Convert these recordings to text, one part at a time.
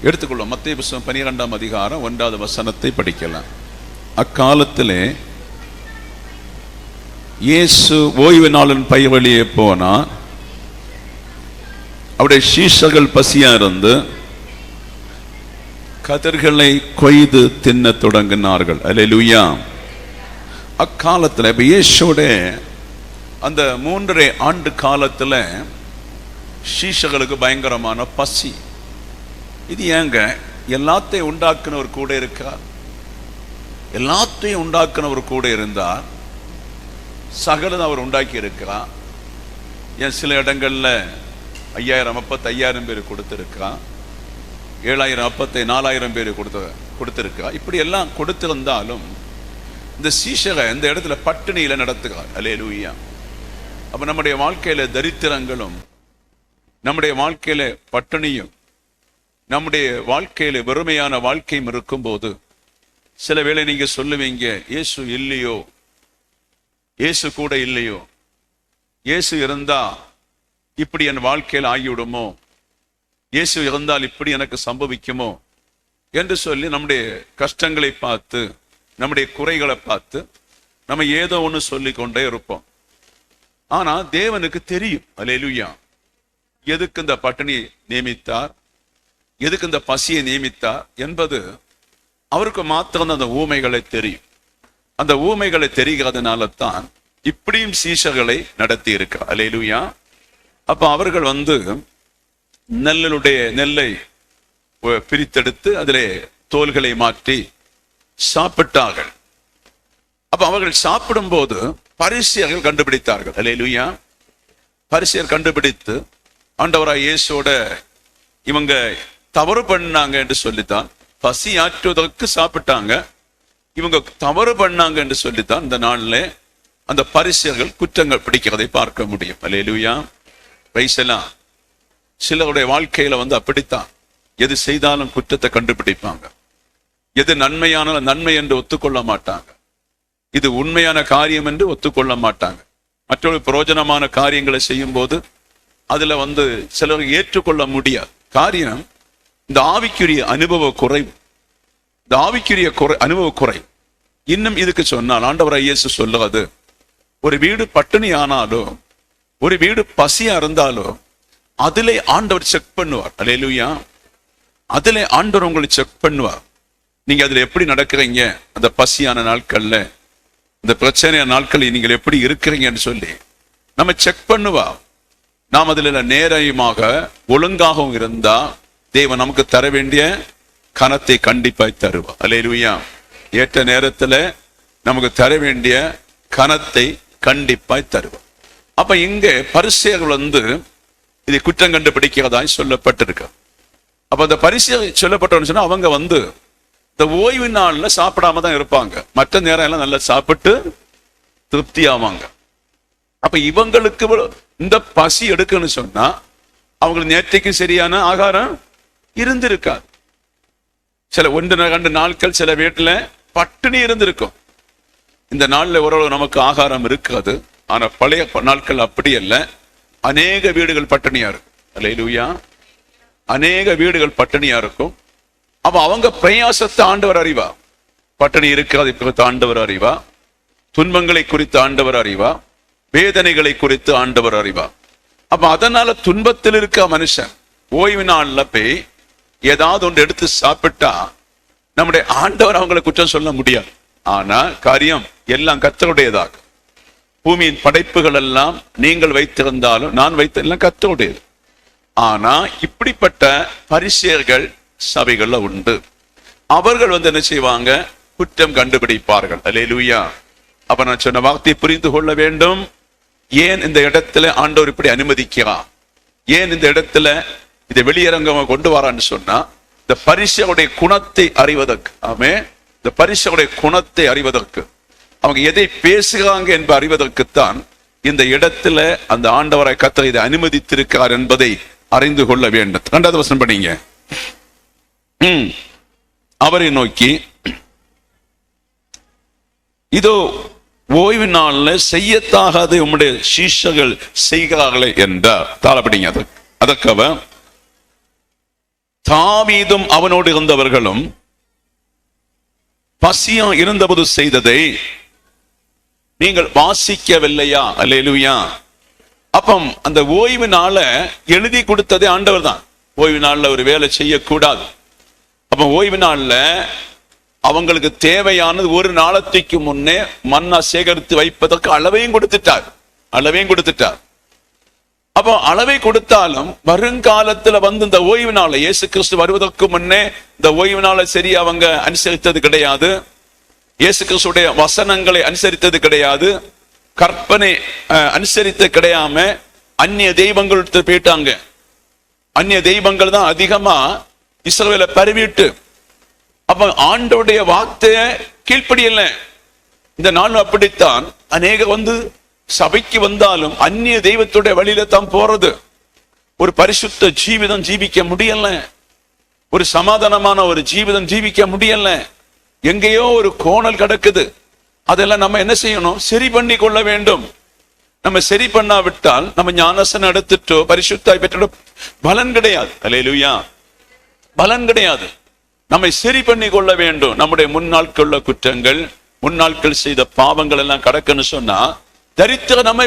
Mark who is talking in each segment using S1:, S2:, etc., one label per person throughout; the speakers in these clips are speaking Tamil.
S1: எடுத்துக்கொள்ளும். மத்தேயு புத்தகம் 12ஆம் அதிகாரம் 1வது வசனத்தை படிக்கலாம். அக்காலத்திலே இயேசு ஓய்வு நாளின் பைவழியே போனார். அவருடைய சீஷர்கள் பசியா இருந்து கதிர்களை கொய்து தின்ன தொடங்கினார்கள். அல்லேலூயா. அக்காலத்தில் இயேசுவோட அந்த 3.5 ஆண்டு காலத்துல சீஷர்களுக்கு பயங்கரமான பசி. இது ஏங்க? எல்லாத்தையும் உண்டாக்குனவர் கூட இருக்கார். எல்லாத்தையும் உண்டாக்குனவர் கூட இருந்தார். சகலதை அவர் உண்டாக்கி இருக்கிறார். ஏன் சில இடங்கள்ல 5000 அப்பத்தை 5000 பேர் கொடுத்திருக்கிறார். 7000 அப்பத்தை 4000 பேர் கொடுத்திருக்கிறார். இப்படி எல்லாம் கொடுத்திருந்தாலும் இந்த சீஷரை இந்த இடத்துல பட்டினியில நடத்துகிறார். அல்லேலூயா. அப்ப நம்முடைய வாழ்க்கையில தரித்திரங்களும், நம்முடைய வாழ்க்கையில பட்டினியும், நம்முடைய வாழ்க்கையில வெறுமையான வாழ்க்கையும் இருக்கும்போது சில வேளை நீங்க சொல்லுவீங்க, இயேசு இல்லையோ, இயேசு கூட இல்லையோ, இயேசு இருந்தா இப்படி என் வாழ்க்கையில் ஆகிவிடுமோ, இயேசு இருந்தால் இப்படி எனக்கு சம்பவிக்குமோ என்று சொல்லி நம்முடைய கஷ்டங்களை பார்த்து, நம்முடைய குறைகளை பார்த்து நம்ம ஏதோ ஒன்று சொல்லி கொண்டே இருப்போம். ஆனா தேவனுக்கு தெரியும். அல்லேலூயா. எதுக்கு இந்த பட்டினியை நியமித்தார், எதுக்கு இந்த பசியை நியமித்தார் என்பது அவருக்கு மாத்திரம் அந்த ஊமைகளை தெரியும். அந்த ஊமைகளை தெரிகிறதுனால தான் இப்படியும் சீஷர்களை நடத்தி இருக்கிறார். அல்லேலூயா. அப்ப அவர்கள் நெல்லை பிரித்தெடுத்து அதிலே தோல்களை மாற்றி சாப்பிட்டார்கள். அப்ப அவர்கள் சாப்பிடும் போது பரிசேயர்கள் கண்டுபிடித்தார்கள். அல்லேலூயா. பரிசேயர் கண்டுபிடித்து ஆண்டவராய் இயேசுவோட இவங்க தவறு பண்ணாங்க என்று சொல்லித்தான், பசி ஆற்றுவதற்கு சாப்பிட்டாங்க, இவங்க தவறு பண்ணாங்க என்று சொல்லித்தான் இந்த நாளில் அந்த பரிசேயர்கள் குற்றங்கள் பிடிக்கிறதை பார்க்க முடியும். அல்லேலூயா. வைசலாம். சிலருடைய வாழ்க்கையில அப்படித்தான், எது செய்தாலும் குற்றத்தை கண்டுபிடிப்பாங்க. எது நன்மையான நன்மை என்று ஒத்துக்கொள்ள மாட்டாங்க. இது உண்மையான காரியம் என்று ஒத்துக்கொள்ள மாட்டாங்க. மற்றொரு பிரயோஜனமான காரியங்களை செய்யும் போது அதுல சிலர் ஏற்றுக்கொள்ள முடியாது. காரியம் இந்த ஆவிக்குரிய அனுபவ குறைவு. இந்த ஆவிக்குரிய அனுபவ குறை. இன்னும் இதுக்கு சொன்னால் ஆண்டவராய் இயேசு சொல்லுவது, ஒரு வீடு பட்டினி ஆனாலும், ஒரு வீடு பசியா இருந்தாலும் அதிலே ஆண்டவர் செக் பண்ணுவார். அல்லேலூயா. அதிலே ஆண்டவர் உங்களை செக் பண்ணுவார். நீங்க அதுல எப்படி நடக்கிறீங்க, அந்த பசியான நாட்கள்ல, இந்த பிரச்சனையான நாட்களில் நீங்கள் எப்படி இருக்கிறீங்கன்னு சொல்லி நம்ம செக் பண்ணுவா. நாம் அதுல நேரமாக ஒழுங்காகவும் இருந்தா தேவன் நமக்கு தர வேண்டிய கனத்தை கண்டிப்பாய் தருவா. அல்லேலூயா. ஏற்ற நேரத்துல நமக்கு தர வேண்டிய கனத்தை கண்டிப்பாய் தருவா. அப்ப இங்க பரிசேயர்கள் இதை குற்றம் கண்டுபிடிக்கிறதாய் சொல்லப்பட்டிருக்க. அப்ப அந்த பரிசேயர் சொல்லப்பட்டோன்னு சொன்னா அவங்க இந்த ஓய்வு நாள்ல சாப்பிடாம தான் இருப்பாங்க. மற்ற நேரம் எல்லாம் நல்லா சாப்பிட்டு திருப்தி ஆவாங்க. அப்ப இவங்களுக்கு இந்த பசி எடுக்கணும்னு சொன்னா அவங்களுக்கு நேற்றைக்கு சரியான ஆகாரம் இருந்திருக்காது. சில 1-2 நாட்கள் சில வீட்டுல பட்டினி இருந்திருக்கும். இந்த நாள்ல ஓரளவு நமக்கு ஆகாரம் இருக்காது. ஆனா பழைய நாட்கள் அப்படி அல்ல. அநேக வீடுகள் பட்டினியா இருக்கும். அல்லேலூயா. அநேக வீடுகள் பட்டினியா இருக்கும். அப்ப அவங்க பிரயாசத்தை ஆண்டவர் அறிவா. பட்டினி இருக்காது குறித்து ஆண்டவர் அறிவா. துன்பங்களை குறித்து ஆண்டவர் அறிவா. வேதனைகளை குறித்து ஆண்டவர் அறிவா. அப்ப அதனால துன்பத்தில் இருக்க மனுஷன் ஓய்வு நாள்ல போய் ஏதாவது ஒன்று எடுத்து சாப்பிட்டா நம்முடைய ஆண்டவர் அவங்களை குற்றம் சொல்ல முடியாது. ஆனா காரியம் எல்லாம் கர்த்தருடையதாக. பூமியின் படைப்புகள் எல்லாம் நீங்கள் வைத்திருந்தாலும் நான் வைத்த எல்லாம் கர்த்தருடையது. ஆனா இப்படிப்பட்ட பரிசேயர்கள் சபைகள்ல உண்டு. அவர்கள் என்ன செய்வாங்க? குற்றம் கண்டுபிடிப்பார்கள். அல்லேலூயா. அப்ப நான் சொன்ன வார்த்தையை புரிந்து கொள்ள வேண்டும். ஏன் இந்த இடத்துல ஆண்டவர் இப்படி அனுமதிக்கிறார், ஏன் இந்த இடத்துல இதை வெளியரங்கமா கொண்டு வரான்னு சொன்னா, இந்த பரிசேயருடைய குணத்தை அறிவதற்கு. ஆமே. இந்த பரிசேயருடைய குணத்தை அறிவதற்கு, அவங்க எதை பேசுகிறாங்க என்பதை அறிவதற்குத்தான் இந்த இடத்துல அந்த ஆண்டவராய் கர்த்தர் இதை அனுமதித்திருக்கிறார் என்பதை அறிந்து கொள்ள வேண்டும். 2வது வசனம் படிங்க. அவரை நோக்கி, இதோ ஓய்வு நாள்ல செய்யத்தாகாத உம்முடைய சீஷர்கள் செய்கிறார்களே என்றார். தாளப்படிங்க. அதற்கு அவர், தாவீதும் அவனோடு இருந்தவர்களும் பசியா இருந்தபோது செய்ததை நீங்கள் வாசிக்கவில்லையா? அல்லேலூயா. அப்ப அந்த ஓய்வு நாள எழுதி கொடுத்ததே ஆண்டவர் தான். ஓய்வு நாள்ல ஒரு வேலை செய்யக்கூடாது. அப்ப ஓய்வு நாள்ல அவங்களுக்கு தேவையானது ஒரு நாளத்துக்கு முன்னே மன்னா சேகரித்து வைப்பதற்கு அளவையும் கொடுத்துட்டார். அப்போ அளவை கொடுத்தாலும் வருங்காலத்துல இந்த ஓய்வு நாளை இயேசு கிறிஸ்து வருவதற்கு முன்னே இந்த ஓய்வு நாளை சரி அவங்க அனுசரித்தது கிடையாது. இயேசு கிறிஸ்துடைய வசனங்களை அனுசரித்தது கிடையாது. கற்பனை அனுசரித்து கிடையாம அந்நிய தெய்வங்கள்ட்ட போயிட்டாங்க. அந்நிய தெய்வங்கள் தான் அதிகமா இஸ்ரவேலை பரவிட்டு, அப்ப ஆண்டவருடைய வார்த்தையை கீழ்ப்படியல. இந்த நாள் அப்படித்தான் அநேக சபைக்கு வந்தாலும் அந்நிய தெய்வத்துடைய வழியில தான் போறது. ஒரு பரிசுத்த ஜீவிதம் ஜீவிக்க முடியல, ஒரு சமாதானமான ஒரு ஜீவிதம் ஜீவிக்க முடியல. எங்கேயோ ஒரு கோணல் கிடக்குது. அதெல்லாம் நம்ம என்ன செய்யணும்? சரி பண்ணி கொள்ள வேண்டும். நம்ம சரி பண்ணாவிட்டால் நம்ம ஞானசனம் எடுத்துட்டோ பரிசுத்தாய் பெற்றோ பலன் கிடையாது. அல்லேலூயா, பலன் கிடையாது. நம்மை சரி பண்ணி கொள்ள வேண்டும். நம்முடைய முன்னாட்கள் உள்ள குற்றங்கள், முன்னாட்கள் செய்த பாவங்கள் எல்லாம் கடக்குன்னு சொன்னா தரித்திரம் நம்மை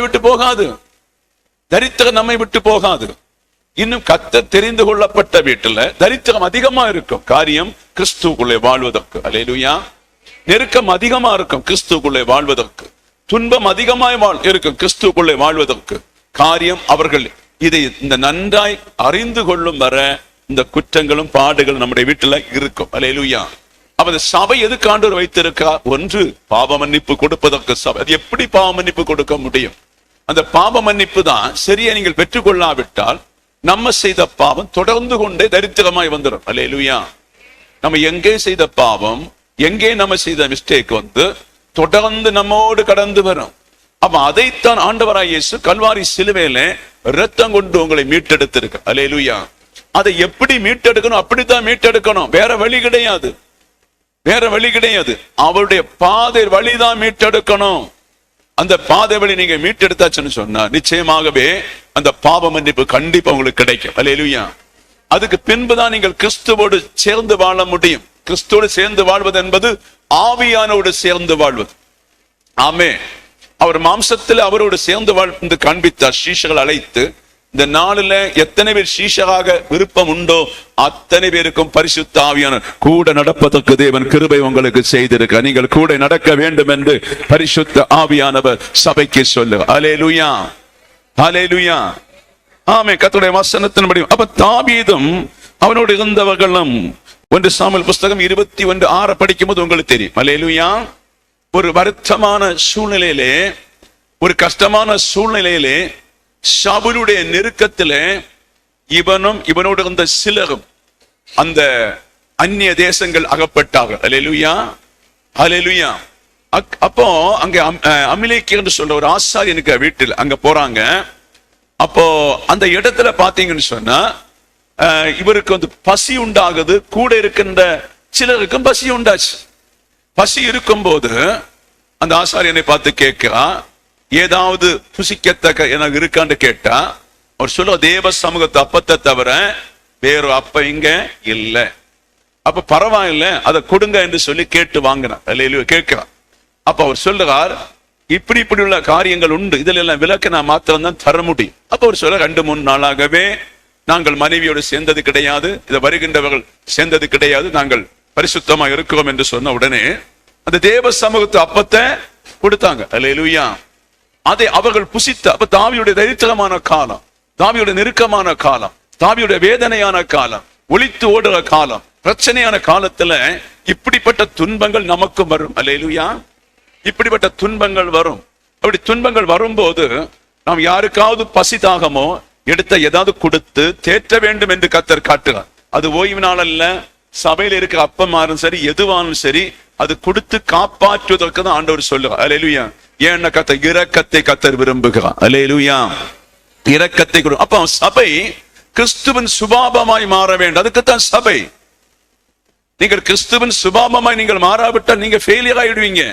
S1: விட்டு போகாது. இன்னும் கர்த்தர் தெரிந்து கொள்ளப்பட்ட வீட்டுல தரித்திரம் அதிகமா இருக்கும். காரியம் கிறிஸ்துவுக்குள்ளே வாழ்வதற்கு. அல்லேலூயா. நெருக்கம் அதிகமா இருக்கும் கிறிஸ்துவுக்குள்ளே வாழ்வதற்கு. துன்பம் அதிகமாய் இருக்கும் கிறிஸ்துவுக்குள்ளே வாழ்வதற்கு. காரியம் அவர்கள் இதை இந்த நன்றாய் அறிந்து கொள்ளும் வர இந்த குற்றங்களும் பாடுகளும் நம்முடைய வீட்டுல இருக்கும். அல்லேலூயா. அப்ப இந்த சபை எதுக்கு ஆண்டவர் வைத்திருக்கா? ஒன்று, பாவ மன்னிப்பு கொடுப்பதற்கு சபை. அது எப்படி பாவ மன்னிப்பு கொடுக்க முடியும்? அந்த பாவ மன்னிப்பு தான் சரியா நீங்கள் பெற்றுக்கொள்ளாவிட்டால் நம்ம செய்த பாவம் தொடர்ந்து கொண்டே தரித்திரமாய் வந்துடும். அல்லேலூயா. நம்ம எங்கே செய்த பாவம், எங்கே நம்ம செய்த மிஸ்டேக் தொடர்ந்து நம்மோடு கடந்து வரும். அப்ப அதைத்தான் ஆண்டவராய் இயேசு கல்வாரி சிலுவையில இரத்தம் கொண்டு உங்களை மீட்டெடுத்திருக்க. அல்லேலூயா. அதை எப்படி மீட்டெடுக்கணும்? அப்படித்தான் மீட்டெடுக்கணும். வேற வழி கிடையாது. அவருடைய பாதை வழிதான் மீட்டெடுக்கணும். அந்த பாதை வழி நீங்க மீட்டெடுத்தாச்சுன்னு சொன்னா நிச்சயமாகவே அந்த பாவ மன்னிப்பு கண்டிப்பா உங்களுக்கு கிடைக்கும். அல்லேலூயா. அதுக்கு பின்புதான் நீங்கள் கிறிஸ்துவோடு சேர்ந்து வாழ முடியும். கிறிஸ்துவோடு சேர்ந்து வாழ்வது என்பது ஆவியானோடு சேர்ந்து வாழ்வது. ஆமே. அவர் மாம்சத்தில் அவரோடு சேர்ந்து வாழ்ந்து காண்பித்தார். சீஷர்கள் அழைத்து, இந்த நாளில் எத்தனை பேர் சீஷராக விருப்பம் உண்டோ அத்தனை பேருக்கும் பரிசுத்த ஆவியானவர் கூட நடப்பதற்கு தேவன் கிருபை உங்களுக்கு செய்திருக்க. நீங்கள் கூட நடக்க வேண்டும் என்று பரிசுத்த ஆவியானவர் சபைக்கு சொல்லு. அல்லேலூயா, அல்லேலூயா. ஆமே. கர்த்தருடைய வசனத்தின்படி அப்ப தாவீதும் அவனோடு இருந்தவர்களும் 1 சாமுவேல் புஸ்தகம் 21:6 படிக்கும் போது உங்களுக்கு தெரியும். அல்லேலூயா. ஒரு வருத்தமான சூழ்நிலையிலே, ஒரு கஷ்டமான சூழ்நிலையிலே, சவுலுடைய நெருக்கத்திலே இவனோடு இருந்த சிலரும் அந்த அந்நிய தேசங்கள் அகப்பட்டார்கள். அல்லேலூயா, அல்லேலூயா. அப்போ அங்க அமிலேக்கு என்று சொல்ற ஒரு ஆசாரியனுக்கு வீட்டில் அங்க போறாங்க. அப்போ அந்த இடத்துல பாத்தீங்கன்னு சொன்னா இவருக்கு பசி உண்டாகுது. கூட இருக்கின்ற சிலருக்கும் பசி உண்டாச்சு. பசி இருக்கும் போது அந்த ஆசாரியனை பார்த்து கேட்கிறா, ஏதாவது புசிக்கத்தக்க எனக்கு இருக்கான்னு கேட்டா அவர் சொல்ல, தேவ சமூகத்து அப்பத்தை தவிர வேறு அப்ப இங்க இல்ல. அப்ப பரவாயில்ல, அதை கொடுங்க என்று சொல்லி கேட்டு வாங்கினார். அல்லேலூயா. கேட்கிறார். அப்ப அவர் சொல்லுறார், இப்படி உள்ள காரியங்கள் உண்டு, இதுல எல்லாம் விளக்க நான் மாத்திரம் தான் தர முடியும். அப்ப அவர் சொல்ல, 2-3 நாளாகவே நாங்கள் மனைவியோடு சேர்ந்தது கிடையாது, இதை வருகின்றவர்கள் சேர்ந்தது கிடையாது, நாங்கள் பரிசுத்தமா இருக்கிறோம் என்று சொன்ன உடனே அந்த தேவ சமூகத்து அப்பத்தை கொடுத்தாங்க. அல்லேலூயா. அதை அவர்கள் புசித்த. அப்ப தாவீதுடைய தரித்திரமான காலம், தாவீதுடைய நெருக்கமான காலம், தாவீதுடைய வேதனையான காலம், ஒளித்து ஓடுற காலம், பிரச்சனையான காலத்துல இப்படிப்பட்ட துன்பங்கள் நமக்கும் வரும். அல்லேலூயா. இப்படிப்பட்ட துன்பங்கள் வரும். அப்படி துன்பங்கள் வரும்போது நாம் யாருக்காவது பசி தாகமோ எடுத்த ஏதாவது கொடுத்து தேற்ற வேண்டும் என்று கர்த்தர் காட்டுறார். அது ஓய்வு நாள் அல்ல, சபையில் இருக்கிற அப்பமாரும் சரி எதுவானும் சரி, அது கொடுத்து காப்பாற்றுவதற்கு தான் ஆண்டவர் சொல்லுவார். அல்லேலூயா. ஏன்னா கர்த்தர் இரக்கத்தை கர்த்தர் விரும்புகிறார். அல்லேலூயா. இரக்கத்தை. அப்ப சபை கிறிஸ்துவின் சுபாவமாய் மாற வேண்டும். அதுக்குத்தான் சபை. நீங்கள் கிறிஸ்துவின் சுபாவமாய் நீங்கள் மாறாவிட்டால் நீங்க ஃபெயிலியர் ஆயிடுவீங்க.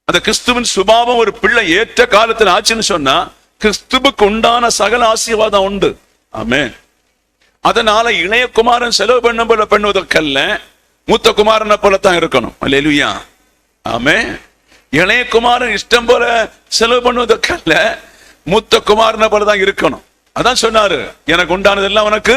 S1: அந்த கிறிஸ்துவின் சுபாவம் ஒரு பிள்ளை ஏற்ற காலத்தில் ஆச்சுன்னு சொன்னா கிறிஸ்துவுக்கு உண்டான சகல ஆசீர்வாதம் உண்டு. ஆமென். அதனால இளைய குமாரன் செலவு பண்ணுவதற்கல்ல, மூத்த குமாரனை போலத்தான் இருக்கணும். அல்லேலூயா, ஆமென். இளைய குமாரன் இஷ்டம் போல செலவு பண்ணுவதற்கல்ல, மூத்த குமாரனை போலதான் இருக்கணும். அதான் சொன்னாரு, எனக்கு உண்டானதெல்லாம் உனக்கு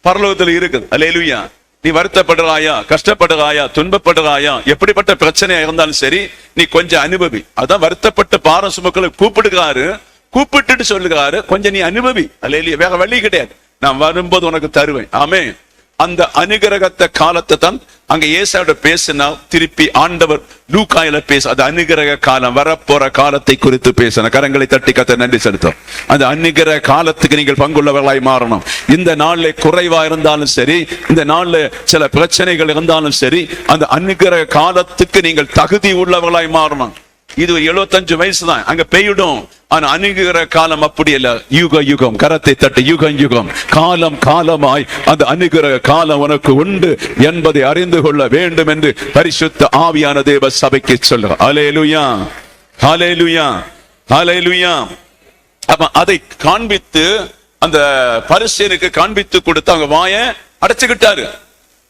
S1: பரலோகத்தில் இருக்குது. அல்லேலூயா. நீ வருத்தப்படுறாயா, கஷ்டப்படுறாயா, துன்பப்படுறாயா, எப்படிப்பட்ட பிரச்சனையா இருந்தாலும் சரி, நீ கொஞ்சம் அனுபவி. அதான் வருத்தப்பட்ட பாரம் சுமக்களை கூப்பிடுகிறாரு, கூப்பிட்டு சொல்லுகிறாரு, கொஞ்சம் நீ அனுபவி. அல்லேலூயா. வேற வழி கிடையாது, நான் வரும்போது உனக்கு தருவேன். ஆமென். அந்த அனுகிரகத்த காலத்தை தான் அங்க ஏசாயோட பேசினா, திருப்பி ஆண்டவர் லூக்காயில பேச, அது அனுகிரக காலம், வரப்போற காலத்தை குறித்து பேசின. கரங்களை தட்டி கத்த நன்றி செலுத்தும். அந்த அனுகிரக காலத்துக்கு நீங்கள் பங்குள்ளவர்களாய் மாறணும். இந்த நாள்ல குறைவா இருந்தாலும் சரி, இந்த நாள்ல சில பிரச்சனைகள் இருந்தாலும் சரி, அந்த அனுகிரக காலத்துக்கு நீங்கள் தகுதி உள்ளவர்களாய் மாறணும். இது 75 வயசு தான் அங்க பெய்யிடும். ஆனா அணுகுகிற காலம் அப்படி அல்ல. யுக யுகம், கரத்தை தட்டு, யுகம் யுகம், காலம் காலமாய் அந்த அணுகிற காலம் உனக்கு உண்டு என்பதை அறிந்து கொள்ள வேண்டும் என்று பரிசுத்த ஆவியான தேவ சபைக்கு சொல்ற. அல்லேலூயா, அல்லேலூயா, அல்லேலூயா. அப்ப அதை காண்பித்து அந்த பரிசேயனுக்கு காண்பித்து கொடுத்து அவங்க வாயை அடைச்சுக்கிட்டாரு.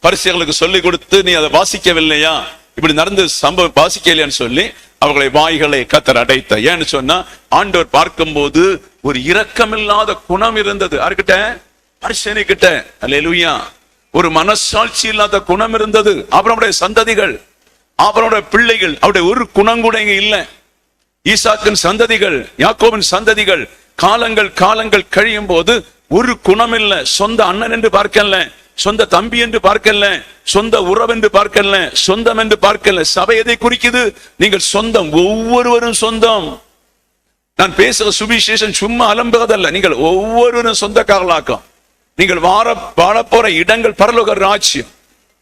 S1: பரிசேயர்களுக்கு சொல்லி கொடுத்து, நீ அதை வாசிக்கவில்லையா, இப்படி நடந்து சம்பவம் வாசிக்கலையான்னு சொல்லி அவர்களை வாய்களை கத்தர் அடைத்த. ஏன்னு சொன்னா, ஆண்டவர் பார்க்கும்போது ஒரு இரக்கமில்லாத குணம் இருந்தது. யாருக்கிட்ட? பரிசேயனுக்கிட்ட. அல்லேலூயா. ஒரு மனசாட்சி இல்லாத குணம் இருந்தது. அவருடைய சந்ததிகள், அவருடைய பிள்ளைகள், அவருடைய ஒரு குணம் கூட இங்க இல்ல. ஈசாக்கின் சந்ததிகள், யாக்கோபின் சந்ததிகள், காலங்கள் கழியும் போது ஒரு குணம் இல்ல. சொந்த அண்ணன் என்று பார்க்கல, சொந்த தம்பி என்று பார்க்கல, சொந்த உறவு என்று பார்க்கல, சொந்தம் என்று பார்க்கல. சபை எதை குறிக்குது? நீங்கள் சொந்தம், ஒவ்வொருவரும் சொந்தம். நான் பேசுற சுவிசேஷம் சும்மா அலம்புறதல்ல, நீங்கள் ஒவ்வொருவரும் சொந்தக்காரர்களாக்கும். நீங்கள் வாழ போற இடங்கள் பரலோக ராஜ்யம்.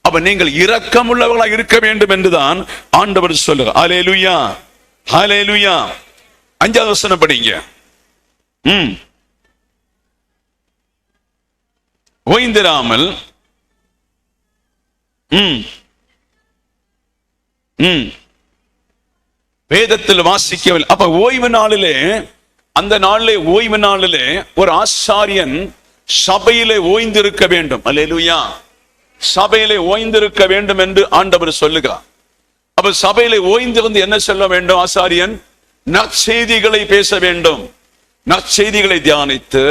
S1: அப்ப நீங்கள் இரக்கம் உள்ளவர்களாக இருக்க வேண்டும் என்றுதான் ஆண்டவர் சொல்லுங்க. அல்லேலூயா, அல்லேலூயா. 5வது வசனம் படிங்க. ஓய்ந்திராமல் வேதத்தில் வாசிக்கவில்லை. அப்ப ஓய்வு நாளிலே, அந்த நாளிலே, ஓய்வு நாளிலே ஒரு ஆசாரியன் சபையிலே ஓய்ந்திருக்க வேண்டும். அல்லேலூயா. சபையிலே ஓய்ந்திருக்க வேண்டும் என்று ஆண்டவர் சொல்லுகிறார். அப்ப சபையிலே ஓய்ந்திருந்து என்ன சொல்ல வேண்டும்? ஆசாரியன் நற்செய்திகளை பேச வேண்டும். நற்செய்திகளை தியானித்து,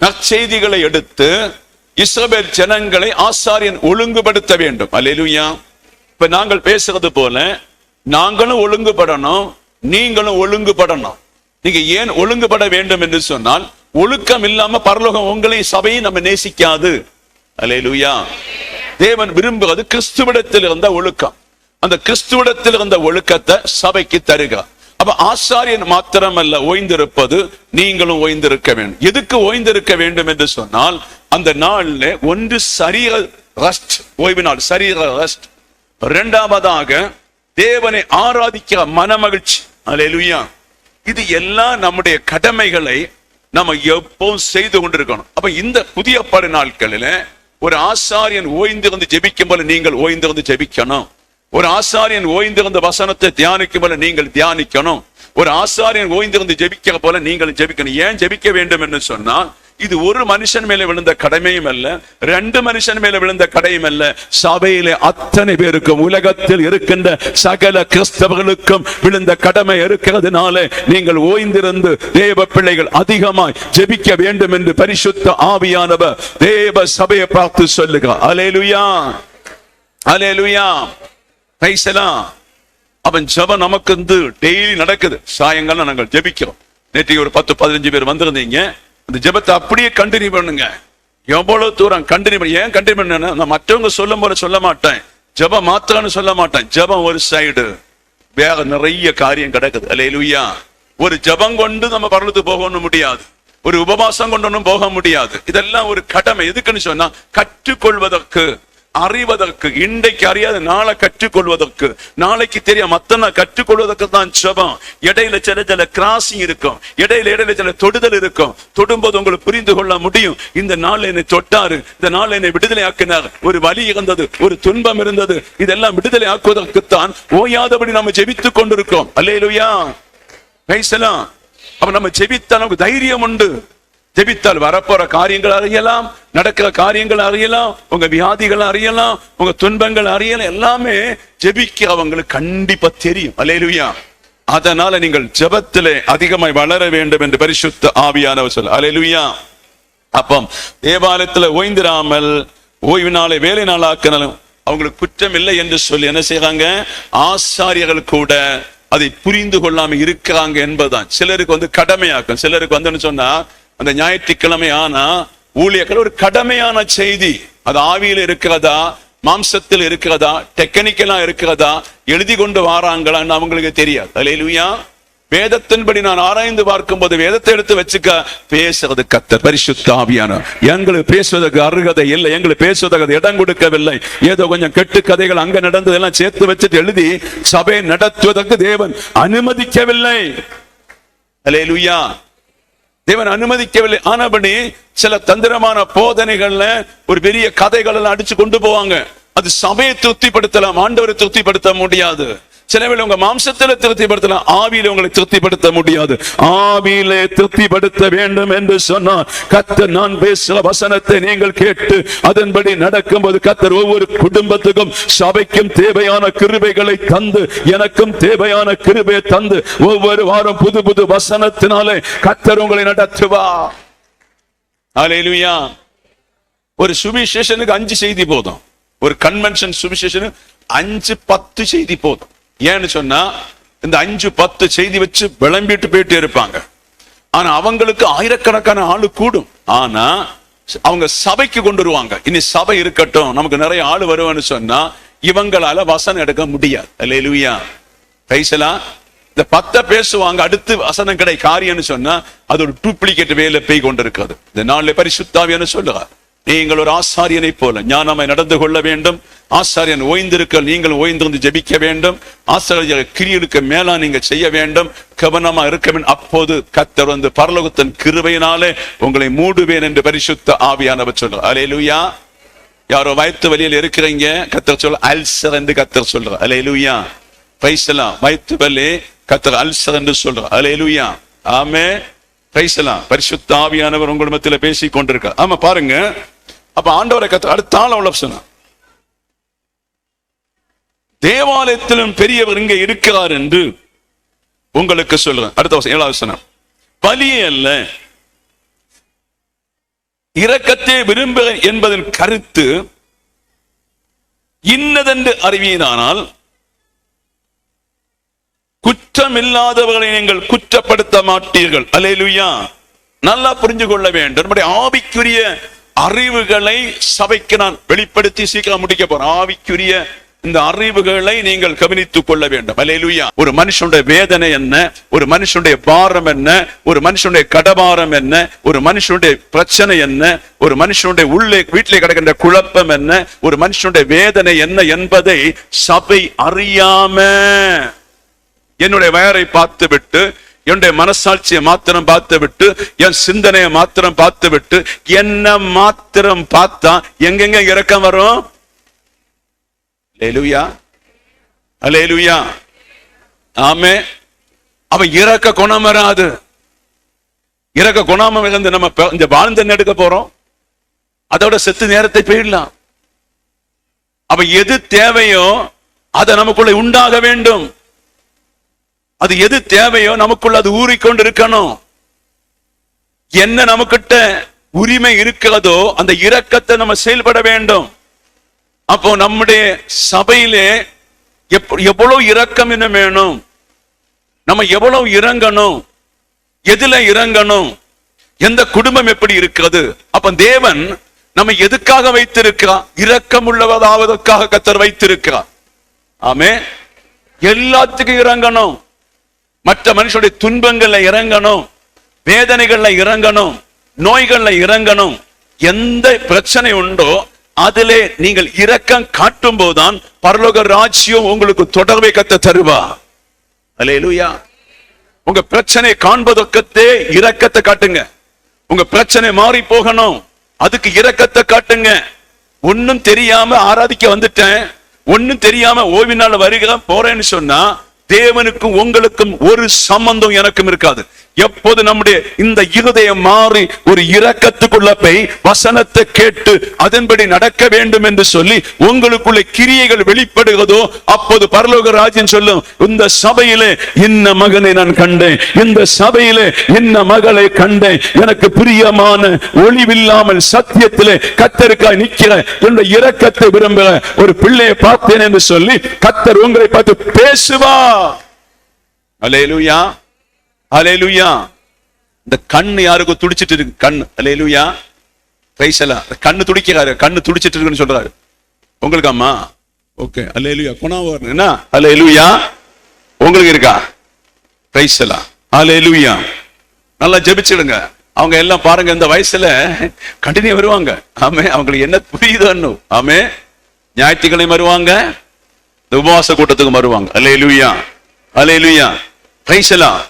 S1: நற்செய்திகளை எடுத்து இஸ்ரவேல் ஜனங்களை ஆசாரியன் ஒழுங்குபடுத்த வேண்டும். அல்லேலூயா. இப்ப நாங்கள் பேசுறது போல நாங்களும் ஒழுங்குபடணும், நீங்களும் ஒழுங்குபடணும். நீங்க ஏன் ஒழுங்குபட வேண்டும் என்று சொன்னால், ஒழுக்கம் இல்லாம பரலோகம் உங்களை சபையை நம்ம நேசிக்காது. அல்லேலூயா. தேவன் விரும்புவது கிறிஸ்துவிடத்தில் இருந்த ஒழுக்கம். அந்த கிறிஸ்துவிடத்தில் இருந்த ஒழுக்கத்தை சபைக்கு தருகிறார். அப்ப ஆசாரியன் மாத்திரமல்ல ஓய்ந்திருப்பது, நீங்களும் ஓய்ந்திருக்க வேண்டும். எதுக்கு ஓய்ந்திருக்க வேண்டும் என்று சொன்னால், அந்த நாள்ல ஒன்று சரீர ரெஸ்ட், ஓய்வு நாள், சரீர ரெஸ்ட். இரண்டாவதாக தேவனை ஆராதிக்கிற மனமகிழ்ச்சி. அல்லேலூயா. இது எல்லாம் நம்முடைய கடமைகளை நம்ம எப்பவும் செய்து கொண்டிருக்கணும். அப்ப இந்த புதிய ஏற்பாடு நாட்களில ஒரு ஆசாரியன் ஓய்ந்திருந்து ஜெபிக்கும் போல நீங்கள் ஓய்ந்திருந்து ஜெபிக்கணும். ஒரு ஆசாரியன் ஓய்ந்திருந்த வசனத்தை தியானிக்கும் போல நீங்கள் தியானிக்கணும். ஒரு ஆசாரியன் ஓய்ந்திருந்து ஜெபிக்கிற போல நீங்கள் ஜெபிக்கணும். ஏன் ஜெபிக்க வேண்டும் என்று சொன்னால், இது ஒரு மனுஷன் மேல விழுந்த கடமையும் அல்ல, 2 மனுஷன் மேல விழுந்த கடமையும் அல்ல. சபையிலே அத்தனை பேருக்கும், உலகத்தில் இருக்கின்ற சகல கிறிஸ்தவர்களுக்கும் விழுந்த கடமை இருக்கிறதுனால நீங்கள் ஓய்ந்திருந்து தேவ பிள்ளைகள் அதிகமாய் ஜெபிக்க வேண்டும் என்று பரிசுத்த ஆவியானவர் தேவ சபையை பார்த்து சொல்லுகிறார். அல்லேலூயா, அல்லேலூயா. அவன் ஜெபம் நமக்கு டெய்லி நடக்குது. சாயங்காலம் நாங்கள் ஜெபிக்கிறோம். நேற்று ஒரு 10-15 பேர் வந்திருந்தீங்க. அந்த ஜெபத்தை அப்படியே கண்டினியூ பண்ணுங்க. எவ்வளவு தூரம் கண்டினியூ பண்ண, ஏன் கண்டினியூ பண்ண, நான் மற்றவங்க சொல்லும் போல சொல்ல மாட்டேன், ஜெபம் மாத்திரம்னு சொல்ல மாட்டேன். ஜெபம் ஒரு சைடு, வேற நிறைய காரியம் கிடக்குது. அல்லேலூயா. ஒரு ஜெபம் கொண்டு நம்ம பரலோகத்துக்கு போகணும் முடியாது, ஒரு உபவாசம் கொண்டு ஒன்றும் போக முடியாது. இதெல்லாம் ஒரு கடமை. எதுக்குன்னு சொன்னா, கற்றுக்கொள்வதற்கு, அறிவதற்கு. இன்றைக்கு அறியாத நாளை கற்றுக்கொள்வதற்கு, நாளைக்கு தெரியும் மத்தனை கற்றுக்கொள்வதற்கு தான் ஜெபம். இடையில சில கிராசிங் இருக்கும், இடையில சில தொடுதல் இருக்கும். தொடும்போது உங்களுக்கு புரிந்து கொள்ள முடியும், இந்த நாள் என்னை தொட்டாரு, இந்த நாள் என்னை விடுதலை ஆக்கினார், ஒரு வலி இருந்தது, ஒரு துன்பம் இருந்தது. இதெல்லாம் விடுதலை ஆக்குவதற்குத்தான் ஓயாதபடி நம்ம ஜெபித்துக் கொண்டிருக்கோம். அல்லேலூயா. அப்ப நம்ம ஜெபித்தா நமக்கு தைரியம் உண்டு. ஜெபித்தால் வரப்போற காரியங்கள் அறியலாம், நடக்கிற காரியங்கள் அறியலாம், உங்க வியாதிகள் அறியலாம், உங்க துன்பங்கள் அறியலாம். எல்லாமே ஜெபிக்கிறவங்களுக்கு கண்டிப்பா தெரியும். அல்லேலூயா. அதனால நீங்கள் ஜெபத்திலே அதிகமாய் வளர வேண்டும் என்று பரிசுத்த ஆவியானவர் சொல்ல. அல்லேலூயா. அப்போ தேவாலயத்துல ஓய்ந்திராமல் ஓய்வு நாளை வேலை நாளாக்கினாலும் அவங்களுக்கு குற்றம் இல்லை என்று சொல்லி என்ன செய்யறாங்க? ஆசாரியர்கள் கூட அதை புரிந்து கொள்ளாம இருக்கிறாங்க என்பதுதான். சிலருக்கு கடமையாக்கும். சிலருக்கு சொன்னா அந்த ஞாயிற்றுக்கிழமை ஆனா ஊழியர்கள் ஒரு கடமையான செய்தி, அது ஆவியில் இருக்கிறதா, மாம்சத்தில் இருக்கிறதா, டெக்னிக்கலா இருக்கிறதா, எழுதி கொண்டு வாராங்களான்னு அவங்களுக்கு தெரியாது. அல்லேலூயா. வேதத்தின்படி நான் ஆராய்ந்து பார்க்கும் போது வேதத்தை எடுத்து வச்சுக்க பேசுறது கர்த்தர் பரிசுத்த ஆவியானவர். எங்களுக்கு பேசுவதற்கு அருகதை இல்லை, எங்களுக்கு பேசுவதற்கு இடம் கொடுக்கவில்லை. ஏதோ கொஞ்சம் கெட்டு கதைகள் அங்க நடந்ததெல்லாம் சேர்த்து வச்சுட்டு எழுதி சபை நடத்துவதற்கு தேவன் அனுமதிக்கவில்லை. அல்லேலூயா. தேவன் அனுமதிக்கவில்லை. ஆனபடி சில தந்திரமான போதனைகள்ல ஒரு பெரிய கதைகள் எல்லாம் அடிச்சு கொண்டு போவாங்க. அது சபையை திருப்திப்படுத்தலாம், ஆண்டவரை திருப்திப்படுத்த முடியாது. சில வேளை உங்க மாம்சத்தில திருப்திப்படுத்தலாம், ஆவியில உங்களை திருப்திப்படுத்த முடியாது. ஆவியிலே திருப்திப்படுத்த வேண்டும் என்று சொன்னார் கர்த்தர். நான் பேசுற வசனத்தை நீங்கள் கேட்டு அதன்படி நடக்கும்போது கர்த்தர் ஒவ்வொரு குடும்பத்துக்கும் சபைக்கும் தேவையான கிருபைகளை தந்து, எனக்கும் தேவையான கிருபையை தந்து ஒவ்வொரு வாரம் புது புது வசனத்தினாலே கர்த்தர் உங்களை நடத்துவார். அல்லேலூயா. ஒரு சுவிசேஷனுக்கு 5 செய்தி போதும். ஒரு கன்வென்ஷன் சுவிசேஷனுக்கு 5-10 செய்தி போதும். ஏன்னு சொன்னா இந்த 5-10 செய்தி வச்சு விளம்பிட்டு போயிட்டே இருப்பாங்க. ஆனா அவங்களுக்கு ஆயிரக்கணக்கான ஆளு கூடும். ஆனா அவங்க சபைக்கு கொண்டு வருவாங்க. இனி சபை இருக்கட்டும், நமக்கு நிறைய ஆளு வருவான்னு சொன்னா இவங்களால வசனம் எடுக்க முடியாது. அல்லேலூயா. கைசலா. இந்த 10 பேசுவாங்க, அடுத்து வசனம் கிடை காரியம்னு சொன்னா அது ஒரு டூப்ளிகேட் வேலை போய் கொண்டிருக்கிறது. இந்த நாளிலே பரிசுத்த ஆவியானவர் சொல்லுகிறார், நீங்கள் ஒரு ஆசாரியனை போல ஞானமாய் நடந்து கொள்ள வேண்டும். ஆசாரியன் ஓய்ந்திருக்க நீங்கள் ஓய்ந்திருந்து ஜெபிக்க வேண்டும். ஆசாரிய கிரியலுக்கு மேலா நீங்க செய்ய வேண்டும், கவனமா இருக்க வேண்டும். அப்போது கர்த்தர் பரலோகத்தின் கிருபையினாலே உங்களை மூடுவேன் என்று பரிசுத்த ஆவியானவர் சொல்றார். அல்லேலூயா. யாரோ வயிற்று வலியில் இருக்கிறீங்க, கர்த்தர் சொல்ற அல்சர் என்று கர்த்தர் சொல்றார். அல்லேலூயா. பிரைஸ்லாம். வயிற்று வலி கர்த்தர் அல்சர் என்று சொல்றார். அல்லேலூயா. ஆமென். பிரைஸ்லாம். பரிசுத்த ஆவியானவர் உங்கள் மத்தியில பேசிக் கொண்டிருக்கார். ஆமா பாருங்க. அப்ப ஆண்டவரை கர்த்தர் அடுத்தால உள்ள சொன்னார், தேவாலயத்திலும் பெரியவர் இங்கே இருக்கிறார் என்று உங்களுக்கு சொல்றேன். அடுத்த வசனம் 7வது வசனம். பலியே அல்ல இரக்கத்தை விரும்ப என்பதன் கருத்து இன்னதென்று அறிவீரானால் குற்றம் இல்லாதவர்களை நீங்கள் குற்றப்படுத்த மாட்டீர்கள். அல்லேலூயா. நல்லா புரிஞ்சு கொள்ள வேண்டும். நம்முடைய ஆவிக்குரிய அறிவுகளை சபைக்கு நான் வெளிப்படுத்தி சீக்கிரம் முடிக்க போறேன். ஆவிக்குரிய இந்த அறிவுகளை நீங்கள் கவனித்துக் கொள்ள வேண்டும். அல்லேலூயா. ஒரு மனுஷனுடைய வேதனை என்ன, ஒரு மனுஷனுடைய பாரம் என்ன, ஒரு மனுஷனுடைய கடபாரம் என்ன, ஒரு மனுஷனுடைய பிரச்சனை என்ன, ஒரு மனுஷனுடைய உள்ளே வீட்டிலே கிடக்கின்ற குழப்பம் என்ன, ஒரு மனுஷனுடைய வேதனை என்ன என்பதை சபை அறியாம என்னுடைய வயரை பார்த்து விட்டு, என்னுடைய மனசாட்சியை மாத்திரம் பார்த்து விட்டு, என் சிந்தனையை மாத்திரம் பார்த்து விட்டு, என்ன மாத்திரம் பார்த்தா எங்கெங்க இரக்கம் வரும்? அல்லேலூயா. அல்லேலூயா. ஆமென். அவன் இரக்க குணம் வராது. இரக்க குணாம இருந்து நம்ம இந்த வாழ்ந்து எடுக்க போறோம், அதோட செத்து நேரத்தை போயிடலாம். அவன் எது தேவையோ அதை நமக்குள்ள உண்டாக வேண்டும். அது எது தேவையோ நமக்குள்ள அது ஊறிக்கொண்டு இருக்கணும். என்ன நமக்கிட்ட உரிமை இருக்கிறதோ அந்த இரக்கத்தை நம்ம செயல்பட வேண்டும். அப்போ நம்முடைய சபையிலே எவ்வளவு இரக்கம் என்ன வேணும், நம்ம எவ்வளவு இறங்கணும், எதுல இறங்கணும், எந்த குடும்பம் எப்படி இருக்கிறது. அப்ப தேவன் நம்ம எதுக்காக வைத்திருக்கிறார்? இரக்கம் உள்ளவதாவதற்காக கர்த்தர் வைத்திருக்கிறார். ஆமென். எல்லாத்துக்கும் இறங்கணும். மற்ற மனுஷனுடைய துன்பங்கள்ல இறங்கணும், வேதனைகள்ல இறங்கணும், நோய்கள்ல இறங்கணும். எந்த பிரச்சனை உண்டோ அதிலே நீங்கள் இரக்கம் காட்டும் போதுதான் பரலோக ராஜ்யம் உங்களுக்கு தொடர்பை கர்த்தர் தருவார். அல்லேலூயா. உங்க பிரச்சனை காண்பதற்கத்தே இரக்கத்தை காட்டுங்க. உங்க பிரச்சனை மாறி போகணும், அதுக்கு இரக்கத்தை காட்டுங்க. ஒன்னும் தெரியாம ஆராதிக்க வந்துட்டேன், ஒன்னும் தெரியாம ஓய்வினால வருகிறேன் போறேன்னு சொன்னா தேவனுக்கும் உங்களுக்கும் ஒரு சம்பந்தம் எனக்கும் இருக்காது. எப்போது நம்முடைய இந்த இருதயம் மாறி ஒரு இரக்கத்துக்குள்ள போய் வசனத்தை கேட்டு அதன்படி நடக்க வேண்டும் என்று சொல்லி உங்களுக்குள்ள கிரியைகள் வெளிப்படுகிறதோ, அப்போது பரலோக ராஜ்யம் சொல்லும், இந்த சபையிலே இன்ன மகனை நான் கண்டேன், இந்த சபையிலே இன்ன மகளை கண்டேன், எனக்கு பிரியமான ஒளிவில்லாமல் சத்தியத்திலே கர்த்தருக்காய் நிக்கிற என்னுடைய இரக்கத்தை விரும்புகிற ஒரு பிள்ளையை பார்த்தேன் என்று சொல்லி கர்த்தர் உங்களை பார்த்து பேசுவா. அல்லேலூயா, அல்லேலூயா. இந்த கண்ணு யாருக்கும் துடிச்சிட்டு இருக்கு, கண்ணு. அல்லேலூயா, பிரைஸ் எல்லாம். கண்ணு துடிக்கிறாரு, கண்ணு துடிச்சிட்டு இருக்குன்னு சொல்றாரு. உங்களுக்கு அம்மா ஓகே, அல்லேலூயா. குணாவரம் என்ன? அல்லேலூயா. உங்களுக்கு இருக்கா? பிரைஸ் எல்லாம். அல்லேலூயா. நல்லா ஜெபிச்சிடுங்க. அவங்க எல்லாம் பாருங்க, இந்த வயசுல கண்டினியூ வருவாங்க. ஆமே, அவங்களுக்கு என்ன புரியுதுன்னு. ஆமே, ஞாயிற்றுக்கிழமை வருவாங்க, உபவாச கூட்டத்துக்கு வருவாங்க. அல்லேலூயா, அல்லேலூயா. பிரைஸ் எல்லாம்.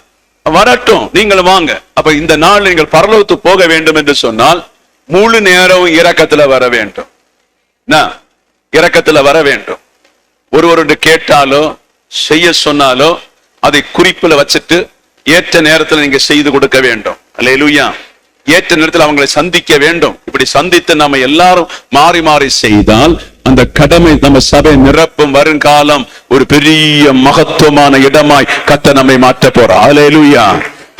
S1: வரட்டும், நீங்கள் வாங்க. அப்ப இந்த நாள் நீங்கள் பரலோகத்துக்கு போக வேண்டும் என்று சொன்னால் முழு நேரம் இரக்கத்துல வர வேண்டும். இரக்கத்துல வர வேண்டும். ஒருவருடைய கேட்டாலோ செய்ய சொன்னாலோ அதை குறிப்புல வச்சுட்டு ஏற்ற நேரத்தில் நீங்க செய்து கொடுக்க வேண்டும். அல்லேலூயா. ஏற்ற நேரத்தில் அவங்களை சந்திக்க வேண்டும். இப்படி சந்தித்து நம்ம எல்லாரும் மாறி மாறி செய்தால் அந்த கடமை நம்ம சபை நிரப்பும் வருங்காலம் ஒரு பெரிய மகத்துவமான இடமாய் கர்த்தர் நம்மை மாற்ற போறார். ஹல்லேலூயா,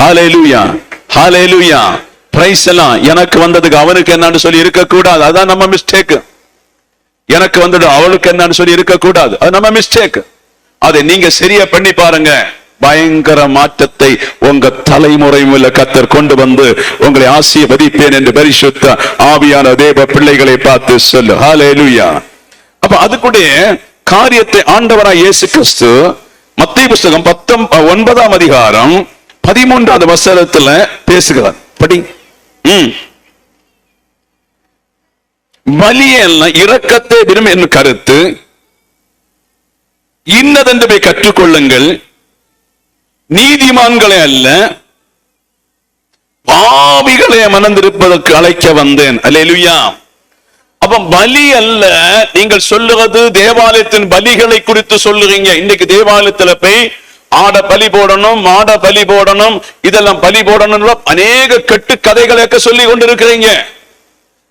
S1: ஹல்லேலூயா, ஹல்லேலூயா. பிரைஸ் எல்லாம். எனக்கு வந்ததுக்கு அவனுக்கு என்னன்னு சொல்லி இருக்க கூடாது, அதான் நம்ம மிஸ்டேக். எனக்கு வந்தது அவளுக்கு என்னன்னு சொல்லி இருக்க கூடாது, அது நம்ம மிஸ்டேக். அதை நீங்க சரியா பண்ணி பாருங்க, பயங்கர மாற்றத்தை உங்க தலைமுறையில கர்த்தர் கொண்டு வந்து உங்களை ஆசீர்வதிப்பேன் என்று பரிசுத்த ஆவியான தேவ பிள்ளைகளை பார்த்து சொல்லு. ஹல்லேலூயா. அப்ப அதுக்குடைய காரியத்தை ஆண்டவராய் இயேசு கிறிஸ்து மத்தேயு புத்தகம் 9ஆம் அதிகாரம் 13வது வசனத்துல பேசுகிறார். படி. பலியல்ல இரக்கத்தை விரும்பும் என் கருத்து இன்னதென்று போய் கற்றுக்கொள்ளுங்கள், நீதிமான்களை அல்ல பாவிகளை மனந்திருப்பதற்கு அழைக்க வந்தேன். அல்லேலூயா. அப்ப பலி அல்ல, நீங்கள் சொல்லுவது தேவாலயத்தின் பலிகளை குறித்து சொல்லுறீங்க. இன்னைக்கு தேவாலயத்துல போய் ஆட பலி போடணும், மாட பலி போடணும், இதெல்லாம் பலி போடணும், அநேக கெட்டு கதைகளை சொல்லி கொண்டிருக்கிறீங்க.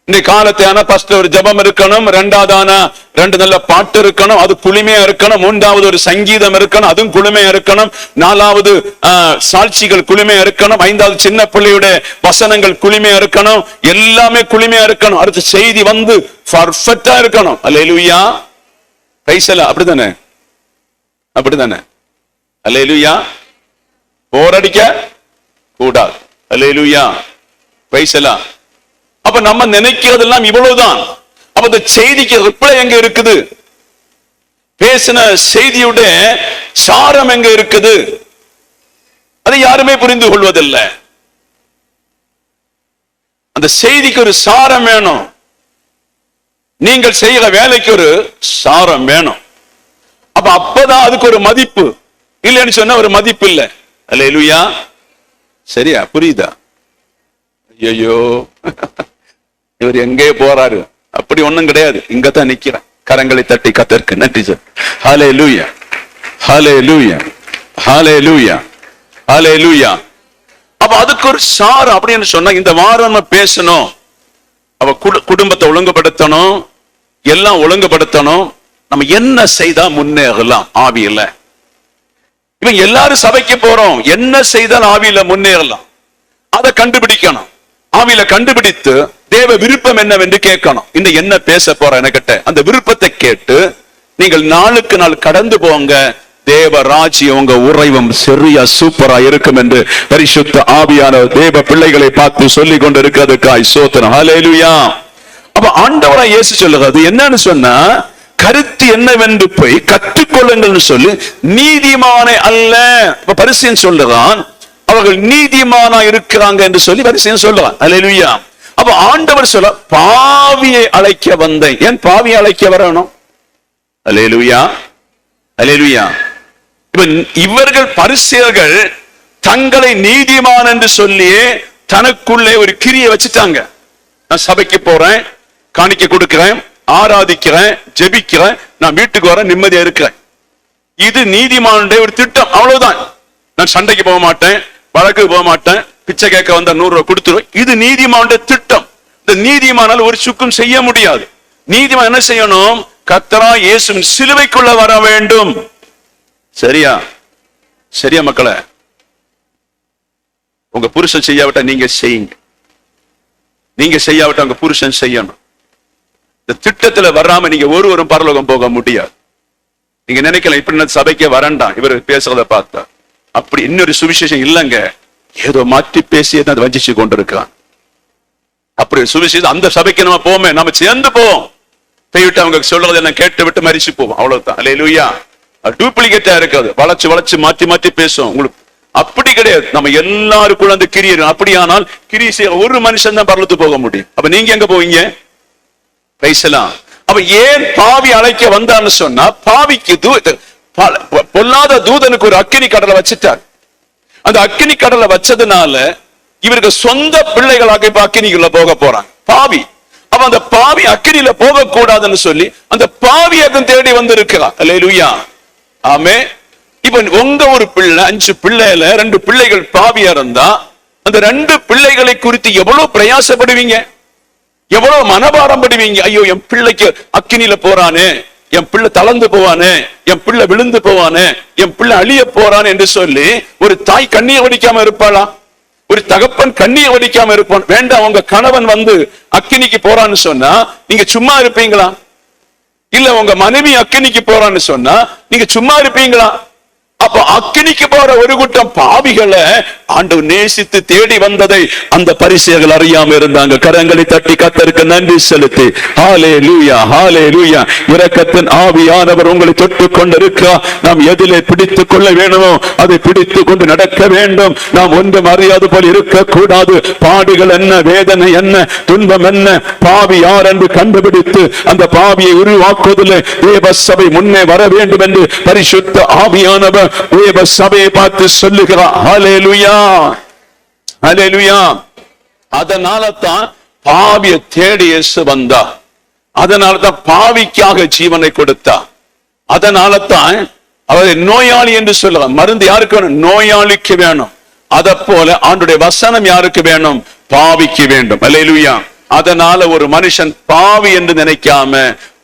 S1: இந்த காலத்தான ஃபர்ஸ்ட் ஒரு ஜபம் இருக்கணும், ரெண்டாவதான 2 நல்ல பாட்டு இருக்கணும், அது குளுமையா இருக்கணும், 3வது ஒரு சங்கீதம் இருக்கணும், அதுவும் குளுமையா இருக்கணும், 4வது சாட்சிகள் குளுமையா இருக்கணும், 5வது சின்ன பிள்ளையுடைய வசனங்கள் குளுமையா இருக்கணும், எல்லாமே குளுமையா இருக்கணும். அடுத்த செய்தி வந்து பர்ஃபெக்ட்டா இருக்கணும். அல்லேலூயா. பிரைஸ் எல்லாம். அப்படிதானே, அப்படிதானே. அல்லேலூயா. போரடிக்க கூடாது. அல்லேலூயா. பிரைஸ் எல்லாம். அப்ப நம்ம நினைக்கிறதெல்லாம் இவ்வளவுதான். அப்ப இந்த செய்திக்கு ரிப்ளை எங்க இருக்குது? பேசின செய்தியுடைய சாரம் எங்க இருக்குது? அதை யாருமே புரிந்து கொள்வதில்லை. அந்த செய்திக்கு ஒரு சாரம் வேணும். நீங்கள் செய்கிற வேலைக்கு ஒரு சாரம் வேணும். அப்பதான் அதுக்கு ஒரு மதிப்பு. இல்லைன்னு சொன்னா ஒரு மதிப்பு இல்லை. அல்லேலூயா. சரியா? புரியுதா? ஐயோ, இவர் எங்கே போறாரு? அப்படி ஒண்ணும் கிடையாது, இங்கதான் நிக்கிறேன். கரங்களை தட்டி கர்த்தருக்கு நன்றி சார். ஹல்லேலூயா, ஹல்லேலூயா, ஹல்லேலூயா, ஹல்லேலூயா. அப்ப அதுக்கு ஒரு சாரம் அப்படின்னு சொன்னா இந்த வாரம் நம்ம பேசணும். அவ குடும்பத்தை ஒழுங்குபடுத்தணும், எல்லாம் ஒழுங்குபடுத்தணும். நம்ம என்ன செய்தா முன்னேறலாம் ஆவியில? இவங்க எல்லாரும் சபைக்கு போறோம், என்ன செய்தால் ஆவியில முன்னேறலாம் அதை கண்டுபிடிக்கணும். ஆவியில கண்டுபிடித்து தேவ விருப்பம் என்னவென்று கேட்கணும். இந்த என்ன பேச போற என்கிட்ட அந்த விருப்பத்தை கேட்டு நீங்கள் நாளுக்கு நாள் கடந்து போங்க. தேவ ராஜ்யம் உங்க உறைவும் சரியா சூப்பரா இருக்கும் என்று பரிசுத்த ஆவியான தேவ பிள்ளைகளை பார்த்து சொல்லிக் கொண்டு இருக்கிறதுக்காய் ஸ்தோத்திரம். ஹல்லேலூயா. அப்ப ஆண்டவராய் இயேசு சொல்லுகிறது என்னன்னு சொன்னா, கருத்து என்னவென்று போய் கற்றுக்கொள்ளுங்கள் சொல்லி நீதிமானே அல்ல. இப்ப பரிசேயன் சொல்லுகிறான், அவர்கள் நீதிமானா இருக்கிறாங்க என்று சொல்லி பரிசேயன் சொல்லுவான். அல்லேலூயா. அப்ப ஆண்டவர் சொல்ல, பாவியை அழைக்க வந்தேன். ஏன் பாவியை அழைக்க வரணும்? அல்லேலூயா, அல்லேலூயா. இப்ப இவர்கள் பரிசேயர்கள் தங்களை நீதிமான் என்று சொல்லியே தனக்குள்ளே ஒரு கிரியை வச்சுட்டாங்க. நான் சபைக்கு போறேன், காணிக்கை கொடுக்கிறேன், ஆராதிக்கிறேன், ஜெபிக்கிறேன், நான் வீட்டுக்கு வர நிம்மதியா இருக்கிறேன். இது நீதிமானுடைய ஒரு திட்டம். அவ்வளவுதான். நான் சண்டைக்கு போக மாட்டேன், வழக்கு போக மாட்டேன், பிச்சை கேட்க வந்தா 100 ரூபாய் கொடுத்துருவேன். இது நீதிமானுடைய திட்டம். இந்த நீதிமானால் ஒரு சுக்கும் செய்ய முடியாது. நீதிமான் என்ன செய்யணும்? கர்த்தராகிய இயேசுவின் சிலுவைக்குள்ள வர வேண்டும். சரியா? சரியா மக்களே? உங்க புருஷன் செய்யாவிட்டா நீங்க செய்யுங்க, நீங்க செய்யாவிட்டா உங்க புருஷன் செய்யணும். இந்த திட்டத்துல வராம நீங்க ஒருவரும் பரலோகம் போக முடியாது. நீங்க நினைக்கலாம் இப்படி சபைக்கே வரண்டாம் இவர் பேசுறத பார்த்தா. அப்படி இன்னொரு சுவிசேஷம் இல்லைங்க. ஏதோ மாற்றி பேசியே தான் வஞ்சிச்சு கொண்டிருக்கான். அப்படி சுவிசேஷம் அந்த சபைக்கு நம்ம போமே, நம்ம சேர்ந்து போவோம். போய்விட்டு அவங்க சொல்றது என்ன கேட்டு விட்டு மரிச்சு போவோம், அவ்வளவுதான். அல்லேலூயா. டூப்ளிகேட்டா இருக்காது, வளைச்சு வளைச்சு மாற்றி மாற்றி பேசுவோம். உங்களுக்கு அப்படி கிடையாது. நம்ம எல்லாருக்குள்ள அந்த கிரியை. அப்படியானால் கிரியை செய்ய ஒரு மனுஷன் தான் பரலத்துக்கு போக முடியும். அப்ப நீங்க எங்க போவீங்க? பேசலாம். அப்ப ஏன் பாவி அழைக்க வந்தான்னு சொன்னா, பாவிக்கு பொல்லாத தூதனுக்கு ஒரு அக்கினி கடலை வச்சுட்டார். அந்த அக்கினி கடலை வச்சதுனால இவருக்கு சொந்த பிள்ளைகளாக இப்ப அக்கினிக்குள்ள போக போறாங்க பாவி. அப்ப அந்த பாவி அக்கினியில போக கூடாதுன்னு சொல்லி அந்த பாவியகம் தேடி வந்து இருக்கிறார். அல்லேலூயா. ஆமே. இப்ப உங்க ஒரு பிள்ளை 5 பிள்ளைல 2 பிள்ளைகள் பாவியா இருந்தா அந்த 2 பிள்ளைகளை குறித்து எவ்வளவு பிரயாசப்படுவீங்க, எவ்வளவு மனபாரம் படுவீங்க. ஐயோ என் பிள்ளைக்கு அக்கினியில போறானே, என் பிள்ளை தளர்ந்து போவானே, என் பிள்ளை விழுந்து போவானே, என் பிள்ளை அழிய போறான் என்று சொல்லி ஒரு தாய் கண்ணீர் வடிக்காம இருப்பாளா? ஒரு தகப்பன் கண்ணீர் வடிக்காம இருப்பான்? வேண்டாம். உங்க கணவன் வந்து அக்கினிக்கு போறான்னு சொன்னா நீங்க சும்மா இருப்பீங்களா? இல்ல உங்க மனைவி அக்கினிக்கு போறான்னு சொன்னா நீங்க சும்மா இருப்பீங்களா? அப்ப அக்கினிக்கு போற ஒரு கூட்டம் பாவிகளை ஆண்டவர் நேசித்து தேடி வந்ததை அந்த பரிசேயர்கள் அறியாம இருந்தாங்க. கரங்களை தட்டி கர்த்தருக்கு நன்றி செலுத்தி ஹல்லேலூயா, ஹல்லேலூயா. இரக்கத்தின் ஆவியானவர் உங்களை தொட்டுக் கொண்டிருக்கிறார். நாம் எதிலே பிடித்துக் கொள்ள வேண்டுமோ அதை பிடித்துக் கொண்டு நடக்க வேண்டும். நாம் ஒன்றும் அறியாது போல் இருக்க கூடாது. பாடுகள் என்ன, வேதனை என்ன, துன்பம் என்ன, பாவி யார் என்று கண்டுபிடித்து அந்த பாவியை உருவாக்குவதில் தேவ சபை முன்னே வர வேண்டும் என்று பரிசுத்த ஆவியானவர் தேவ சபையை பார்த்து சொல்லுகிறார். ஹல்லேலூயா, ஹல்லேலூயா. அதனால தான் பாவியை தேடி இயேசு வந்தார். அதனால தான் பாவிக்காக ஜீவனை கொடுத்தார். அதனால தான் அவரை நோயாளி என்று சொல்லுவார். மருந்து யாருக்கு வேணும்? நோயாளிக்கு வேணும். அத போல ஆண்டுடைய வசனம் யாருக்கு வேணும்? பாவிக்கு வேண்டும். அல்லேலூயா. அதனால ஒரு மனுஷன் பாவி என்று நினைக்காம,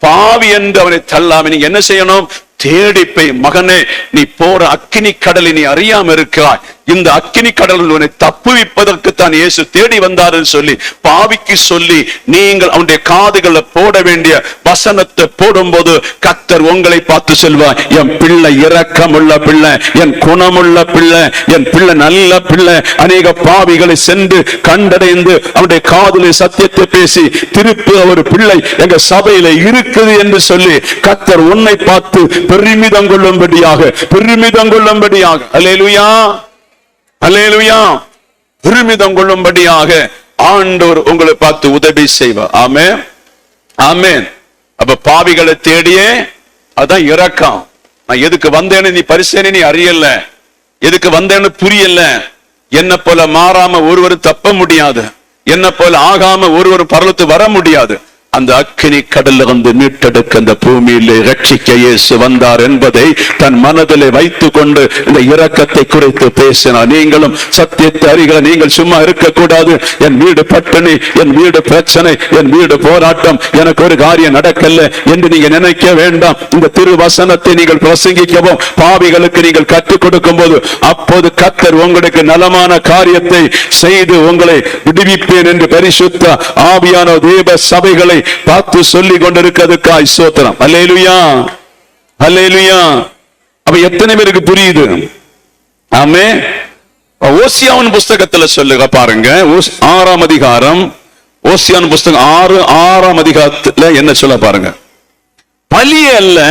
S1: பாவி என்று அவனை தள்ளாம நீங்க என்ன செய்யணும்? தேடிப்பை மகனே, நீ போற அக்கினி கடலை நீ அறியாம இருக்கிறாய். இந்த அக்கினி கடலில் உன்னை தப்புவிப்பதற்கு தான் இயேசு தேடி வந்தார் சொல்லி பாவிக்கு சொல்லி நீங்கள் அவனுடைய காதுகளை போட வேண்டிய வசனத்தை போடும்போது கர்த்தர் உங்களை பார்த்து சொல்வார், என் பிள்ளை இரக்கமுள்ள பிள்ளை, என் குணமுள்ள பிள்ளை, என் பிள்ளை நல்ல பிள்ளை. அநேக பாவிகளை சென்று கண்டடைந்து அவனுடைய காதுல சத்தியத்தை பேசி திருப்பி ஒரு பிள்ளை எங்க சபையில இருக்குது என்று சொல்லி கர்த்தர் உன்னை பார்த்து பெருமிதம் கொள்ளும்படியாக, பெருமிதம் கொள்ளும்படியாக, அல்லேலூயா, அல்லேலூயா, பெருமிதம் கொள்ளும்படியாக ஆண்டவர் உங்களை பார்த்து உதவி செய்வார். ஆமென், ஆமென். அப்ப பாவிகளை தேடியே அதான் இரக்கம். நான் எதுக்கு வந்தேன்னு நீ பரிசேனே நீ அறியல, எதுக்கு வந்தேன்னு புரியல. என்ன போல மாறாம ஒருவரும் தப்ப முடியாது, என்ன போல ஆகாம ஒருவரும் பரலத்துக்கு வர முடியாது. அந்த அக்கினி கடல்ல வந்து மீட்டெடுக்க அந்த பூமியிலே ரட்சிக்க இயேசு வந்தார் என்பதை தன் மனதிலே வைத்துக் கொண்டு இந்த இரக்கத்தை குறித்து பேசினார். நீங்களும் சத்தியத்தை அறிகிற நீங்கள் சும்மா இருக்கக்கூடாது. என் வீடு பட்டினி, என் வீடு பிரச்சனை, என் வீடு போராட்டம், எனக்கு ஒரு காரியம் நடக்கல என்று நீங்க நினைக்க வேண்டாம். இந்த திருவசனத்தை நீங்கள் பிரசங்கிக்கவும் பாவிகளுக்கு நீங்கள் கற்றுக் கொடுக்கும் போது அப்போது கர்த்தர் உங்களுக்கு நலமான காரியத்தை செய்து உங்களை விடுவிப்பேன் என்று பரிசுத்த ஆவியான தேவ சபைகளை பார்த்து சொல்லிக் கொண்டிருக்கிறதுக்காய் ஸ்தோத்திரம். அல்லேலூயா, அல்லேலூயா. அப்ப எத்தனை பேருக்கு புரியுது? ஆமென். ஓசியாவின் புஸ்தகத்துல சொல்லுங்க பாருங்க, 6ஆம் அதிகாரம், ஓசியாவின் புஸ்தகம் 6ஆம் அதிகாரத்துல என்ன சொல்ல பாருங்க. பலி அல்ல